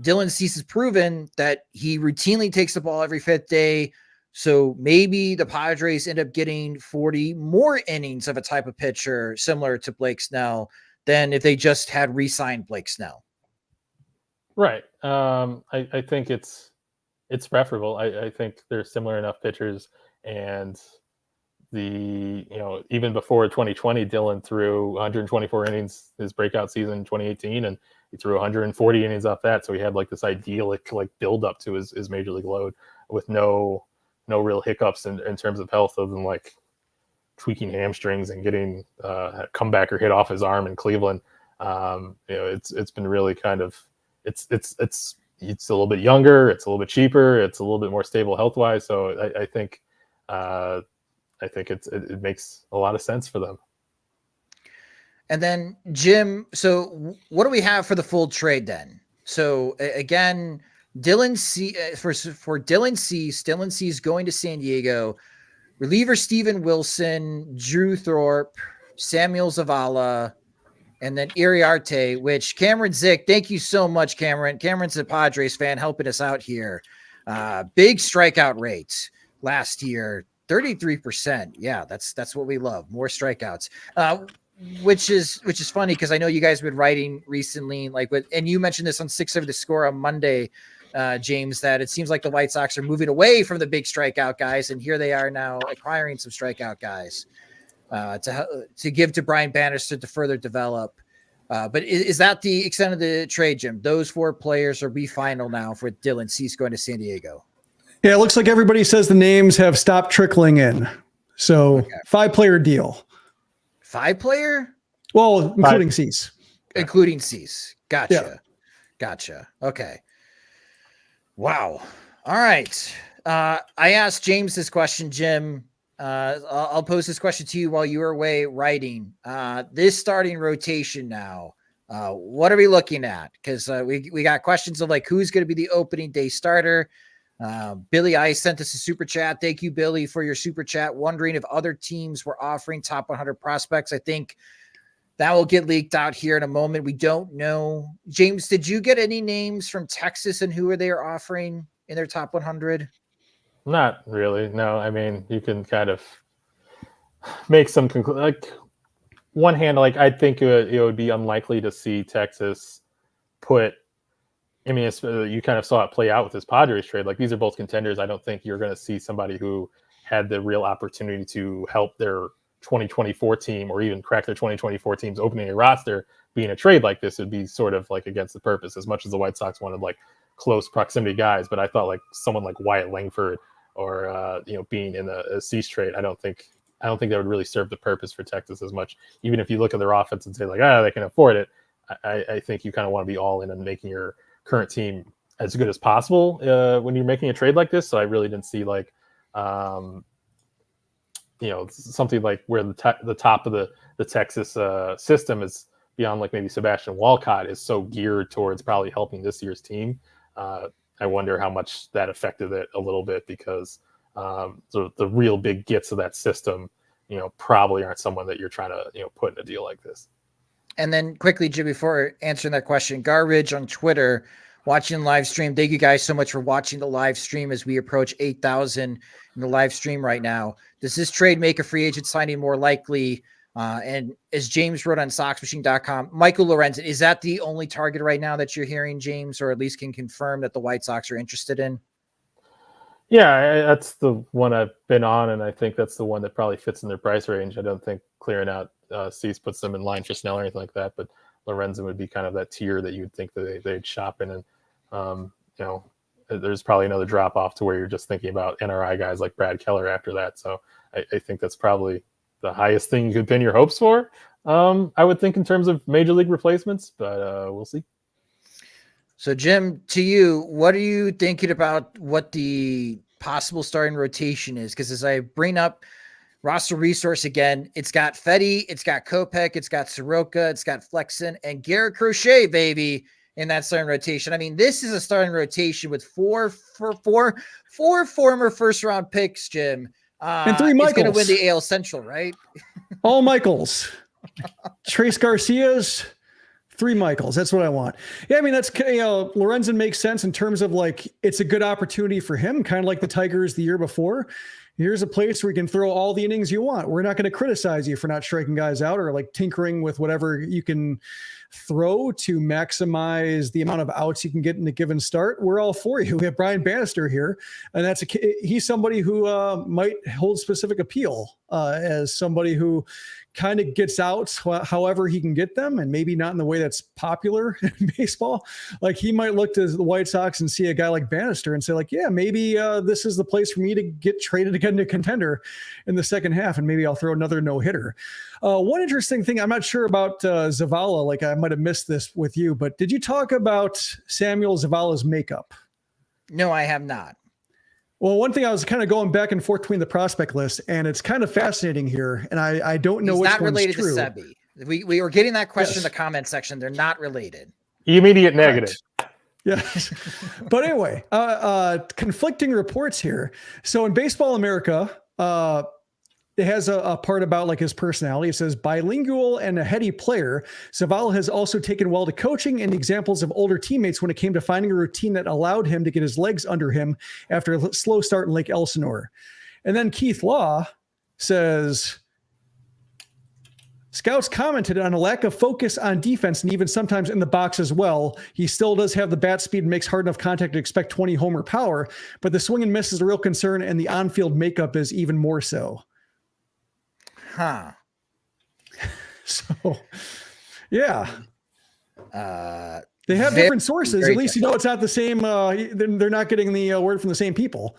Dylan Cease has proven that he routinely takes the ball every 5th day. So maybe the Padres end up getting 40 more innings of a type of pitcher similar to Blake Snell than if they just had re-signed Blake Snell. Right. I think it's preferable. I think they're similar enough pitchers, and even before 2020, Dylan threw 124 innings his breakout season in 2018, and he threw 140 innings off that. So he had like this idyllic like build up to his major league load with no real hiccups in terms of health, other than like tweaking hamstrings and getting a comebacker hit off his arm in Cleveland. It's been really kind of it's a little bit younger, it's a little bit cheaper, it's a little bit more stable health wise. So I think it makes a lot of sense for them. And then Jim, so what do we have for the full trade then? So again, Dylan Cease for Dylan Cease going to San Diego, reliever Steven Wilson, Drew Thorpe, Samuel Zavala, and then Iriarte, which Cameron Zick, thank you so much, Cameron. Cameron's a Padres fan helping us out here. Big strikeout rates last year, 33%. Yeah, that's what we love. More strikeouts. Which is funny because I know you guys have been writing recently, and you mentioned this on 6 of the Score on Monday, James, that it seems like the White Sox are moving away from the big strikeout guys, and here they are now acquiring some strikeout guys to give to Brian Bannister to further develop. But is that the extent of the trade, Jim? Those 4 players are final now for Dylan Cease going to San Diego. Yeah, it looks like everybody says the names have stopped trickling in. So okay. 5-player deal. 5-player? Well, including Cease. Including Cease. Gotcha. Yeah. Gotcha. Okay. Wow. All right. I asked James this question, Jim. I'll pose this question to you while you were away writing. This starting rotation now, what are we looking at? Because we got questions of like who's going to be the opening day starter. Billy Ice sent us a super chat. Thank you, Billy, for your super chat. Wondering if other teams were offering top 100 prospects. I think that will get leaked out here in a moment. We don't know. James, did you get any names from Texas and who are they offering in their top 100? Not really. No, I mean, you can kind of make some like one hand. Like I think it would be unlikely to see Texas put. I mean, you kind of saw it play out with this Padres trade. Like these are both contenders. I don't think you're going to see somebody who had the real opportunity to help their 2024 team or even crack their 2024 team's opening roster being a trade like this would be sort of like against the purpose, as much as the White Sox wanted like close proximity guys. But I thought like someone like Wyatt Langford or being in a Cease trade, I don't think that would really serve the purpose for Texas as much. Even if you look at their offense and say like, they can afford it, I think you kind of want to be all in on making your current team as good as possible when you're making a trade like this. So I really didn't see like something like where the top of the Texas system is beyond like maybe Sebastian Walcott is so geared towards probably helping this year's team. I wonder how much that affected it a little bit because the real big gets of that system, probably aren't someone that you're trying to, put in a deal like this. And then quickly, Jim, before answering that question, Garbage on Twitter, watching live stream. Thank you guys so much for watching the live stream as we approach 8,000 in the live stream right now. Does this trade make a free agent signing more likely? And as James wrote on SoxMachine.com, Michael Lorenzen, is that the only target right now that you're hearing, James, or at least can confirm that the White Sox are interested in? Yeah, that's the one I've been on, and I think that's the one that probably fits in their price range. I don't think clearing out Cease puts them in line for Snell or anything like that, but Lorenzen would be kind of that tier that you would think that they'd shop in. And, there's probably another drop off to where you're just thinking about NRI guys like Brad Keller after that. So I think that's probably the highest thing you could pin your hopes for. I would think in terms of major league replacements, but we'll see. So Jim, to you, what are you thinking about what the possible starting rotation is, because as I bring up roster resource again, it's got Fetty, it's got Kopech, it's got Soroka, it's got Flexen, and Garrett Crochet, baby, in that starting rotation. I mean, this is a starting rotation with four former first-round picks, Jim. And 3 Michaels. It's going to win the AL Central, right? All Michaels. Trace Garcia's, 3 Michaels. That's what I want. Yeah, I mean, that's, Lorenzen makes sense in terms of like, it's a good opportunity for him, kind of like the Tigers the year before. Here's a place where you can throw all the innings you want. We're not going to criticize you for not striking guys out or like tinkering with whatever you can throw to maximize the amount of outs you can get in a given start. We're all for you. We have Brian Bannister here, and he's somebody who might hold specific appeal as somebody who kind of gets outs however he can get them, and maybe not in the way that's popular in baseball. Like he might look to the White Sox and see a guy like Bannister and say like, yeah, maybe this is the place for me to get traded again to contender in the second half, and maybe I'll throw another no-hitter. One interesting thing, I'm not sure about Zavala, like I might have missed this with you, but did you talk about Samuel Zavala's makeup? No, I have not. Well, one thing I was kind of going back and forth between the prospect list, and it's kind of fascinating here, and I don't know which one's true. He's not related to Sebi. We were getting that question in the comment section. They're not related. Immediate negative. Yes. But anyway, conflicting reports here. So in Baseball America, it has a part about like his personality. It says bilingual and a heady player. Zavala has also taken well to coaching and examples of older teammates when it came to finding a routine that allowed him to get his legs under him after a slow start in Lake Elsinore. And then Keith Law says, scouts commented on a lack of focus on defense and even sometimes in the box as well. He still does have the bat speed and makes hard enough contact to expect 20 homer power, but the swing and miss is a real concern, and the on-field makeup is even more so. Huh. So, yeah. They have different sources. At least you know it's not the same. They're not getting the word from the same people.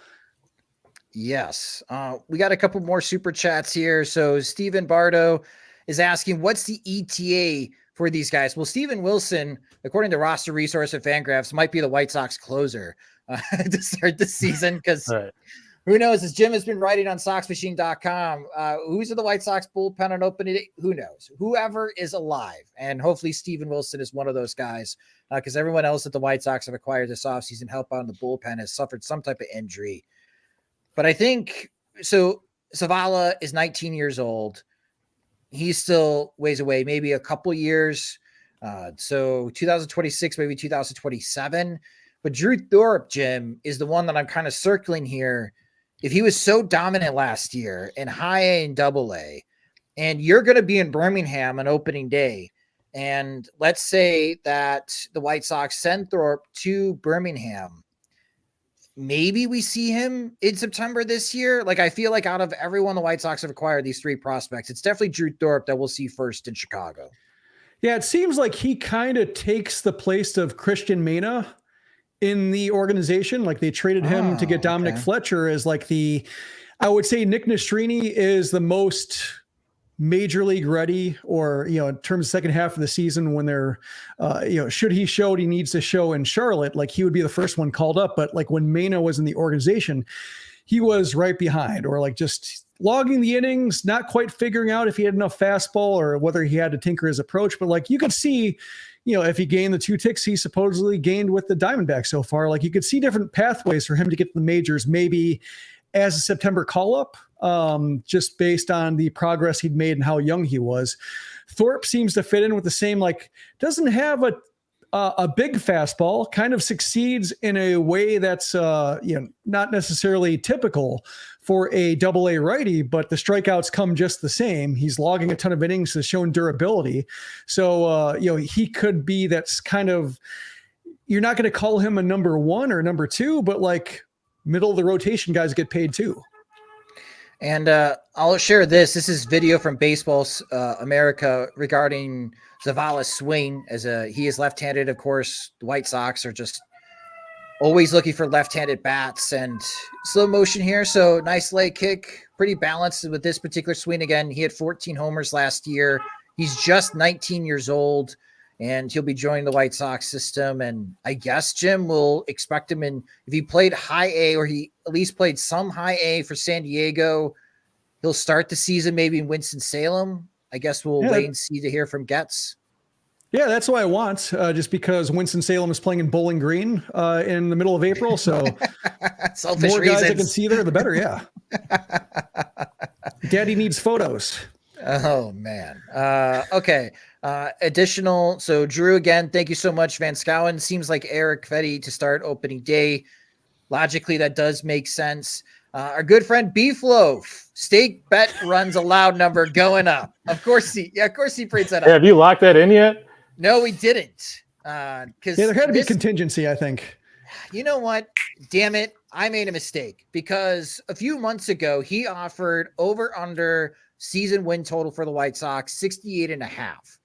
Yes. We got a couple more super chats here. So Stephen Bardo is asking, what's the ETA for these guys? Well, Steven Wilson, according to roster resource and Fangraphs, might be the White Sox closer to start the season, because who knows? As Jim has been writing on SoxMachine.com, who's in the White Sox bullpen on opening day? Who knows? Whoever is alive. And hopefully Steven Wilson is one of those guys, because everyone else that the White Sox have acquired this offseason help out in the bullpen has suffered some type of injury. But I think, so Zavala is 19 years old. He still weighs away maybe a couple years. So 2026, maybe 2027. But Drew Thorpe, Jim, is the one that I'm kind of circling here. If he was so dominant last year in high A and double A, and you're going to be in Birmingham on opening day, and let's say that the White Sox send Thorpe to Birmingham, maybe we see him in September this year. Like, I feel like out of everyone the White Sox have acquired, these 3 prospects, it's definitely Drew Thorpe that we'll see first in Chicago. Yeah, it seems like he kind of takes the place of Christian Mena in the organization. Like they traded him to get Dominic Fletcher as like I would say Nick Nastrini is the most major league ready, or, in terms of second half of the season when they're, should he show what he needs to show in Charlotte, like he would be the first one called up. But like when Mena was in the organization, he was right behind, or like just logging the innings, not quite figuring out if he had enough fastball or whether he had to tinker his approach. But like you could see, if he gained the 2 ticks he supposedly gained with the Diamondbacks so far, like you could see different pathways for him to get to the majors, maybe as a September call-up, just based on the progress he'd made and how young he was. Thorpe seems to fit in with the same, like doesn't have a big fastball, kind of succeeds in a way that's, not necessarily typical for a double A righty, but the strikeouts come just the same. He's logging a ton of innings, has shown durability. So, he could be, that's kind of, you're not going to call him a number 1 or number 2, but like middle of the rotation guys get paid too. And I'll share this. This is video from Baseball America regarding Zavala's swing, as he is left-handed. Of course, the White Sox are just always looking for left-handed bats, and slow motion here. So nice leg kick, pretty balanced with this particular swing. Again, he had 14 homers last year. He's just 19 years old. and he'll be joining the White Sox system. And I guess Jim will expect him in, if he played high A, or he at least played some high A for San Diego, he'll start the season maybe in Winston-Salem. I guess we'll wait and see to hear from Getz. Yeah, that's what I want, just because Winston-Salem is playing in Bowling Green in the middle of April. So selfish more reasons. guys I can see there, the better. Yeah. Daddy needs photos. Oh, man. Okay. Additional. So Drew, again, thank you so much. Van Scowen seems like Eric Fetty to start opening day. Logically, that does make sense. Our good friend Beef Loaf, steak bet runs a loud number going up. Of course he prints that up. Have you locked that in yet? No, we didn't. Because there had to be contingency, I think. You know what? Damn it. I made a mistake, because a few months ago, he offered over under season win total for the White Sox, 68.5.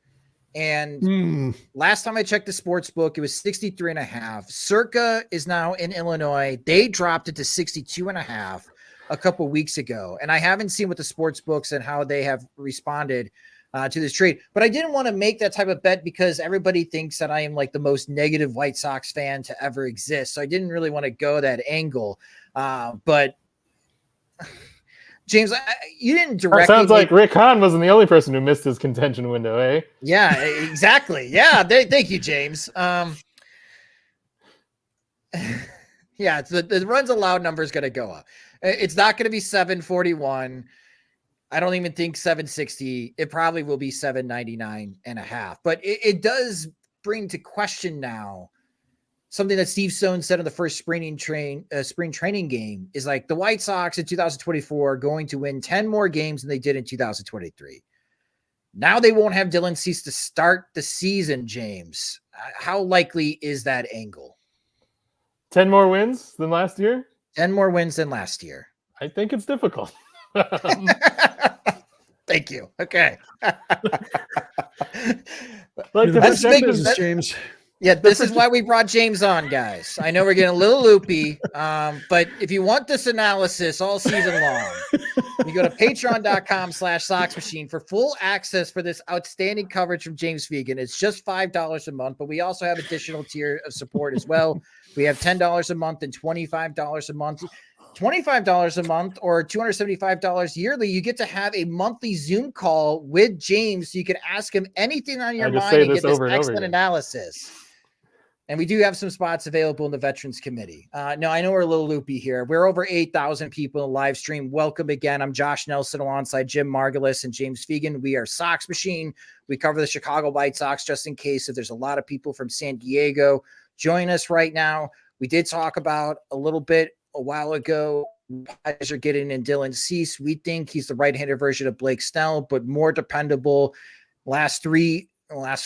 And last time I checked the sports book, it was 63.5. Circa is now in Illinois. They dropped it to 62.5 a couple weeks ago. And I haven't seen what the sports books and how they have responded to this trade, but I didn't want to make that type of bet because everybody thinks that I am like the most negative White Sox fan to ever exist. So I didn't really want to go that angle. But James, you didn't directly. Sounds like Rick Hahn wasn't the only person who missed his contention window, eh? Yeah, exactly. Yeah, thank you, James. Yeah, the runs allowed number is going to go up. It's not going to be 741. I don't even think 760. It probably will be 799.5. But it does bring to question now something that Steve Stone said in the first spring training game is like the White Sox in 2024 are going to win 10 more games than they did in 2023. Now they won't have Dylan Cease to start the season, James. How likely is that angle? 10 more wins than last year? 10 more wins than last year. I think it's difficult. Thank you. Okay. Like the James. Yeah, this is why we brought James on, guys. I know we're getting a little loopy, but if you want this analysis all season long, you go to patreon.com/Sox Machine for full access for this outstanding coverage from James Fegan. It's just $5 a month, but we also have additional tier of support as well. We have $10 a month and $25 a month. $25 a month or $275 yearly, you get to have a monthly Zoom call with James so you can ask him anything on your mind and get this excellent analysis. And we do have some spots available in the Veterans Committee. No, I know we're a little loopy here. We're over 8,000 people in the live stream. Welcome again. I'm Josh Nelson alongside Jim Margulis and James Fegan. We are Sox Machine. We cover the Chicago White Sox just in case if there's a lot of people from San Diego join us right now. We did talk about a little bit a while ago. Padres are getting in Dylan Cease. We think he's the right-handed version of Blake Snell, but more dependable. Last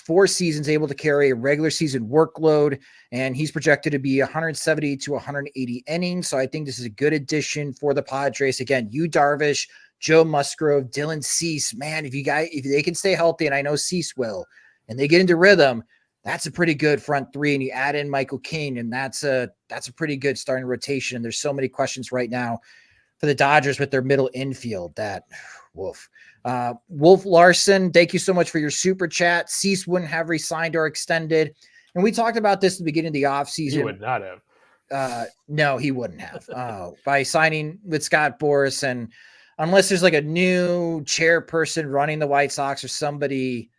4 seasons able to carry a regular season workload, and he's projected to be 170 to 180 innings. So I think this is a good addition for the Padres. Again, Yu Darvish, Joe Musgrove, Dylan Cease. Man, if they can stay healthy, and I know Cease will, and they get into rhythm, that's a pretty good front three. And you add in Michael King, and that's a pretty good starting rotation. And there's so many questions right now for the Dodgers with their middle infield. That woof. Wolf Larson, thank you so much for your super chat. Cease wouldn't have re-signed or extended. And we talked about this at the beginning of the offseason. He would not have. No, he wouldn't have. By signing with Scott Boras, and unless there's like a new chairperson running the White Sox or somebody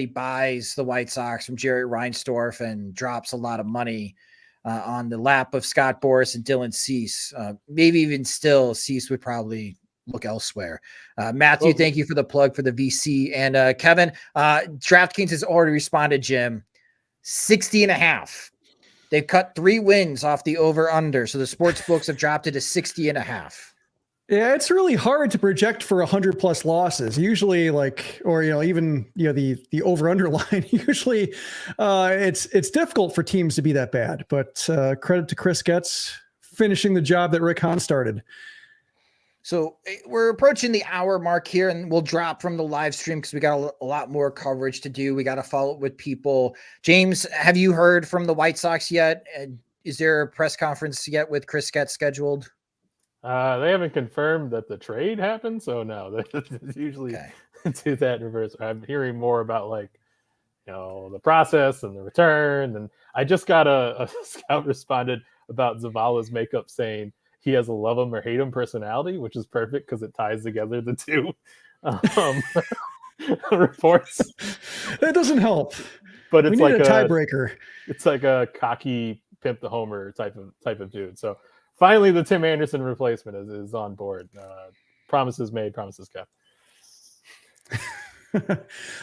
buys the White Sox from Jerry Reinsdorf and drops a lot of money on the lap of Scott Boras and Dylan Cease. Maybe even still, Cease would probably look elsewhere. Matthew, thank you for the plug for the VC. And Kevin, DraftKings has already responded, Jim. 60.5. They've cut 3 wins off the over-under. So the sports books have dropped it to 60.5. Yeah, it's really hard to project for 100+ losses. Usually, even the over/under line. Usually, it's difficult for teams to be that bad. But credit to Chris Getz finishing the job that Rick Hahn started. So we're approaching the hour mark here, and we'll drop from the live stream because we got a lot more coverage to do. We got to follow up with people. James, have you heard from the White Sox yet? Is there a press conference yet with Chris Getz scheduled? They haven't confirmed that the trade happened, so no. They usually do that in reverse. I'm hearing more about the process and the return. And I just got a scout responded about Zavala's makeup saying he has a love him or hate him personality, which is perfect because it ties together the two reports. That doesn't help. But it's like a tiebreaker. It's like a cocky pimp the homer type of dude. So finally, the Tim Anderson replacement is on board. Promises made, promises kept.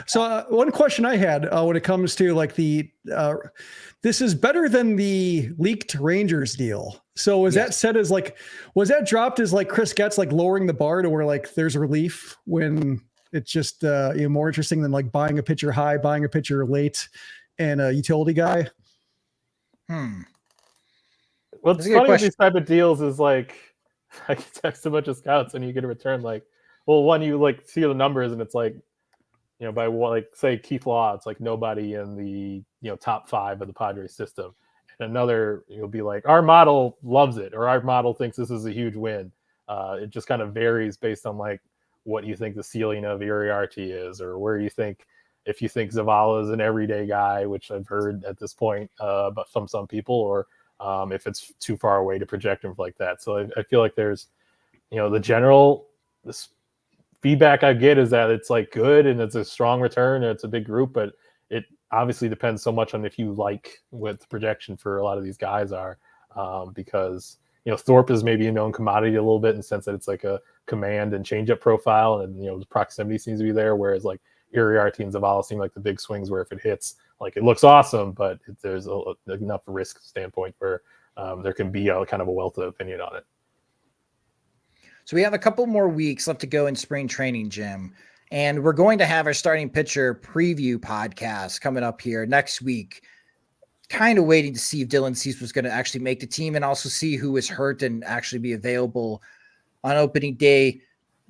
So one question I had when it comes to like this is better than the leaked Rangers deal. So was that said as like, was that dropped as like Chris Getz like lowering the bar to where like there's relief when it's just more interesting than like buying a pitcher high, buying a pitcher late, and a utility guy? What's funny with these type of deals is like I can text a bunch of scouts and you get a return like, well, one you like see the numbers and it's like, by what, like say Keith Law, it's like nobody in the top 5 of the Padres system. And another, you'll be like, our model loves it, or our model thinks this is a huge win. It just kind of varies based on like what you think the ceiling of Uriarte is, or where you think, if you think Zavala is an everyday guy, which I've heard at this point, but from some people, or if it's too far away to project him like that. So I feel like there's, the general this feedback I get is that it's like good and it's a strong return and it's a big group, but it obviously depends so much on if you like what the projection for a lot of these guys are, because Thorpe is maybe a known commodity a little bit in the sense that it's like a command and changeup profile, and the proximity seems to be there, whereas like Uriarte and Zavala seem like the big swings where if it hits, like it looks awesome, but there's enough risk standpoint where there can be a kind of a wealth of opinion on it. So we have a couple more weeks left to go in spring training, Jim, and we're going to have our starting pitcher preview podcast coming up here next week. Kind of waiting to see if Dylan Cease was going to actually make the team, and also see who was hurt and actually be available on opening day.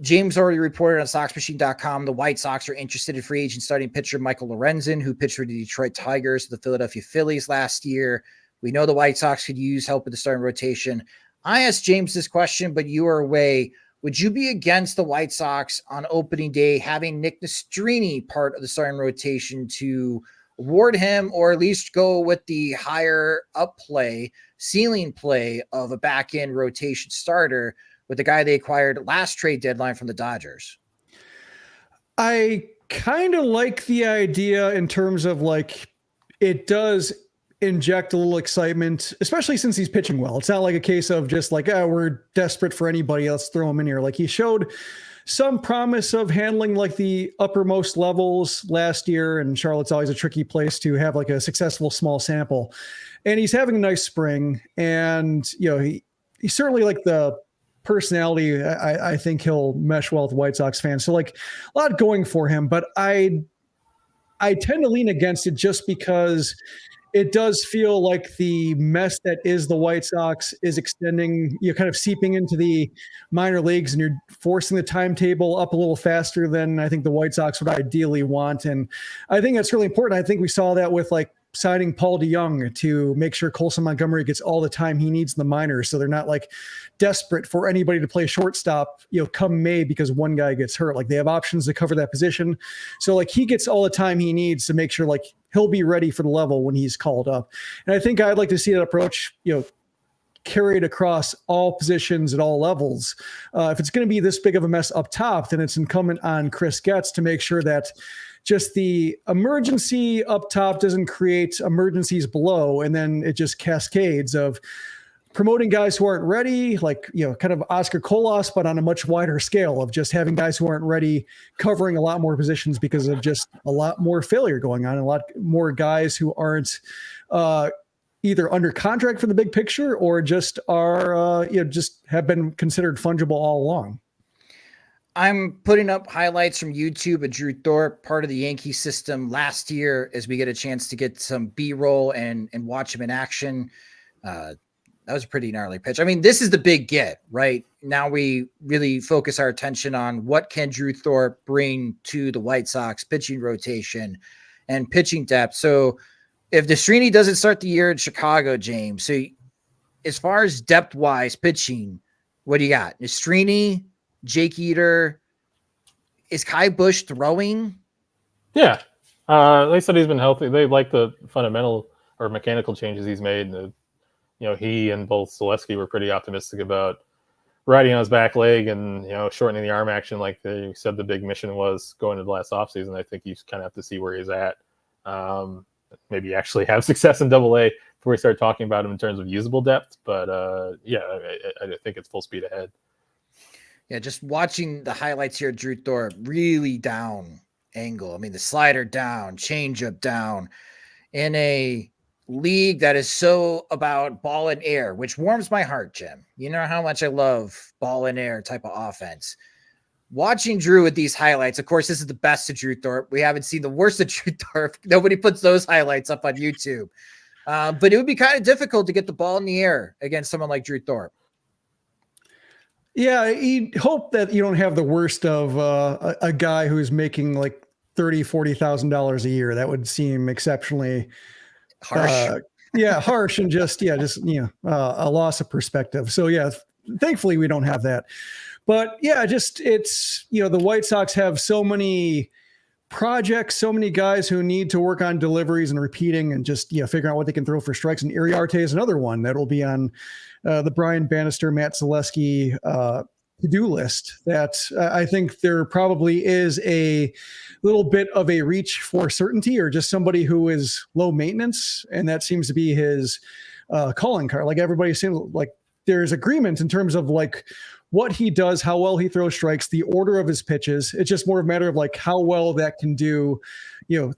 James already reported on SoxMachine.com the White Sox are interested in free agent starting pitcher Michael Lorenzen, who pitched for the Detroit Tigers, the Philadelphia Phillies last year. We know the White Sox could use help with the starting rotation. I asked James this question, but you are away. Would you be against the White Sox on opening day having Nick Nastrini part of the starting rotation to award him, or at least go with the higher up play, ceiling play of a back end rotation starter with the guy they acquired last trade deadline from the Dodgers? I kind of like the idea in terms of like it does inject a little excitement, especially since he's pitching well. It's not like a case of just like, we're desperate for anybody, let's throw him in here. Like he showed some promise of handling like the uppermost levels last year, and Charlotte's always a tricky place to have like a successful small sample. And he's having a nice spring, and he's certainly like the personality. I think he'll mesh well with White Sox fans. So like a lot going for him, but I tend to lean against it just because it does feel like the mess that is the White Sox is extending, kind of seeping into the minor leagues, and you're forcing the timetable up a little faster than I think the White Sox would ideally want. And I think that's really important. I think we saw that with like signing Paul DeYoung to make sure Colson Montgomery gets all the time he needs in the minors. So they're not like desperate for anybody to play shortstop, come May because one guy gets hurt. Like they have options to cover that position. So like he gets all the time he needs to make sure like he'll be ready for the level when he's called up. And I think I'd like to see that approach, carried across all positions at all levels. If it's going to be this big of a mess up top, then it's incumbent on Chris Getz to make sure that just the emergency up top doesn't create emergencies below, and then it just cascades of promoting guys who aren't ready, like, kind of Oscar Colas, but on a much wider scale of just having guys who aren't ready, covering a lot more positions because of just a lot more failure going on, a lot more guys who aren't either under contract for the big picture or just are, just have been considered fungible all along. I'm putting up highlights from YouTube of Drew Thorpe, part of the Yankee system last year, as we get a chance to get some B-roll and watch him in action. That was a pretty gnarly pitch. I mean, this is the big get, right? Now we really focus our attention on what can Drew Thorpe bring to the White Sox pitching rotation and pitching depth. So if Nastrini doesn't start the year in Chicago, James, so as far as depth-wise pitching, what do you got? Nastrini, Jake Eater, is Kai Bush throwing? Yeah. They said he's been healthy. They like the fundamental or mechanical changes he's made. He and both Zaleski were pretty optimistic about riding on his back leg and shortening the arm action, like they said the big mission was going into the last offseason. I think you kind of have to see where he's at. Maybe actually have success in Double-A before we start talking about him in terms of usable depth. But I think it's full speed ahead. Yeah, just watching the highlights here, Drew Thorpe, really down angle. I mean, the slider down, changeup down, in a league that is so about ball and air, which warms my heart, Jim. You know how much I love ball and air type of offense. Watching Drew with these highlights, of course, this is the best of Drew Thorpe. We haven't seen the worst of Drew Thorpe. Nobody puts those highlights up on YouTube. But it would be kind of difficult to get the ball in the air against someone like Drew Thorpe. Yeah, you hope that you don't have the worst of a guy who's making like $30,000-$40,000 a year. That would seem exceptionally harsh. Harsh and just a loss of perspective. So yeah, thankfully we don't have that. But yeah, it's the White Sox have so many projects, so many guys who need to work on deliveries and repeating and just figuring out what they can throw for strikes. And Iriarte is another one that will be on the Brian Bannister, Matt Zaleski to-do list. That I think there probably is a little bit of a reach for certainty, or just somebody who is low maintenance, and that seems to be his calling card. Like everybody's saying, like there's agreement in terms of like what he does, how well he throws strikes, the order of his pitches. It's just more of a matter of like how well that can do,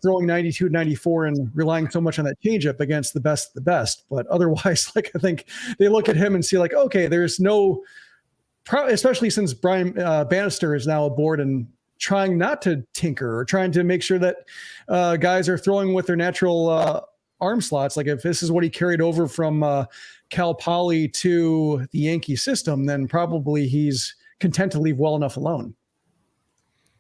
throwing 92, 94 and relying so much on that changeup against the best of the best. But otherwise, like I think they look at him and see like, okay, there's no, especially since Brian Bannister is now aboard and trying not to tinker or trying to make sure that guys are throwing with their natural arm slots. Like if this is what he carried over from Cal Poly to the Yankee system, then probably he's content to leave well enough alone.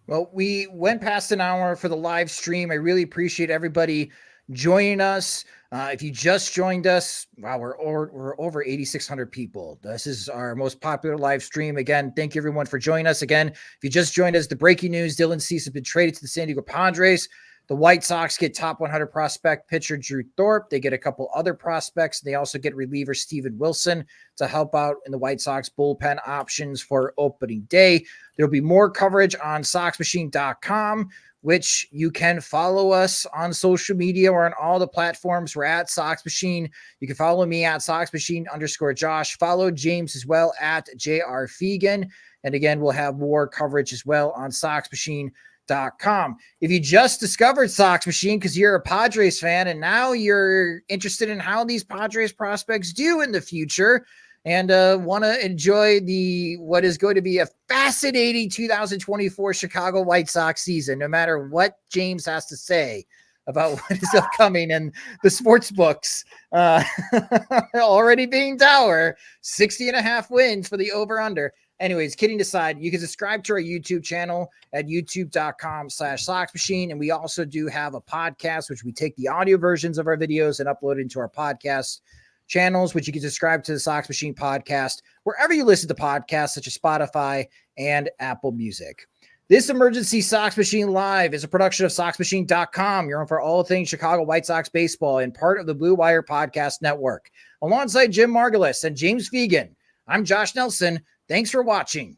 Well, we went past an hour for the live stream. I really appreciate everybody joining us. If you just joined us, wow, we're over 8,600 people. This is our most popular live stream. Again, thank you everyone for joining us. Again, if you just joined us, the breaking news: Dylan Cease has been traded to the San Diego Padres. The White Sox get top 100 prospect pitcher Drew Thorpe. They get a couple other prospects. They also get reliever Steven Wilson to help out in the White Sox bullpen options for opening day. There'll be more coverage on SoxMachine.com, which you can follow us on social media or on all the platforms. We're at Sox Machine. You can follow me at SoxMachine_Josh. Follow James as well at JR Fegan. And again, we'll have more coverage as well on SoxMachine.com. If you just discovered Sox Machine because you're a Padres fan and now you're interested in how these Padres prospects do in the future and want to enjoy what is going to be a fascinating 2024 Chicago White Sox season, no matter what James has to say about what is upcoming and the sports books already being dour, 60.5 wins for the over-under. Anyways, kidding aside, you can subscribe to our YouTube channel at youtube.com/SoxMachine. And we also do have a podcast, which we take the audio versions of our videos and upload into our podcast channels, which you can subscribe to the Sox Machine podcast wherever you listen to podcasts, such as Spotify and Apple Music. This Emergency Sox Machine Live is a production of SoxMachine.com. You're on for all things Chicago White Sox baseball and part of the Blue Wire Podcast Network. Alongside Jim Margulis and James Fegan, I'm Josh Nelson. Thanks for watching.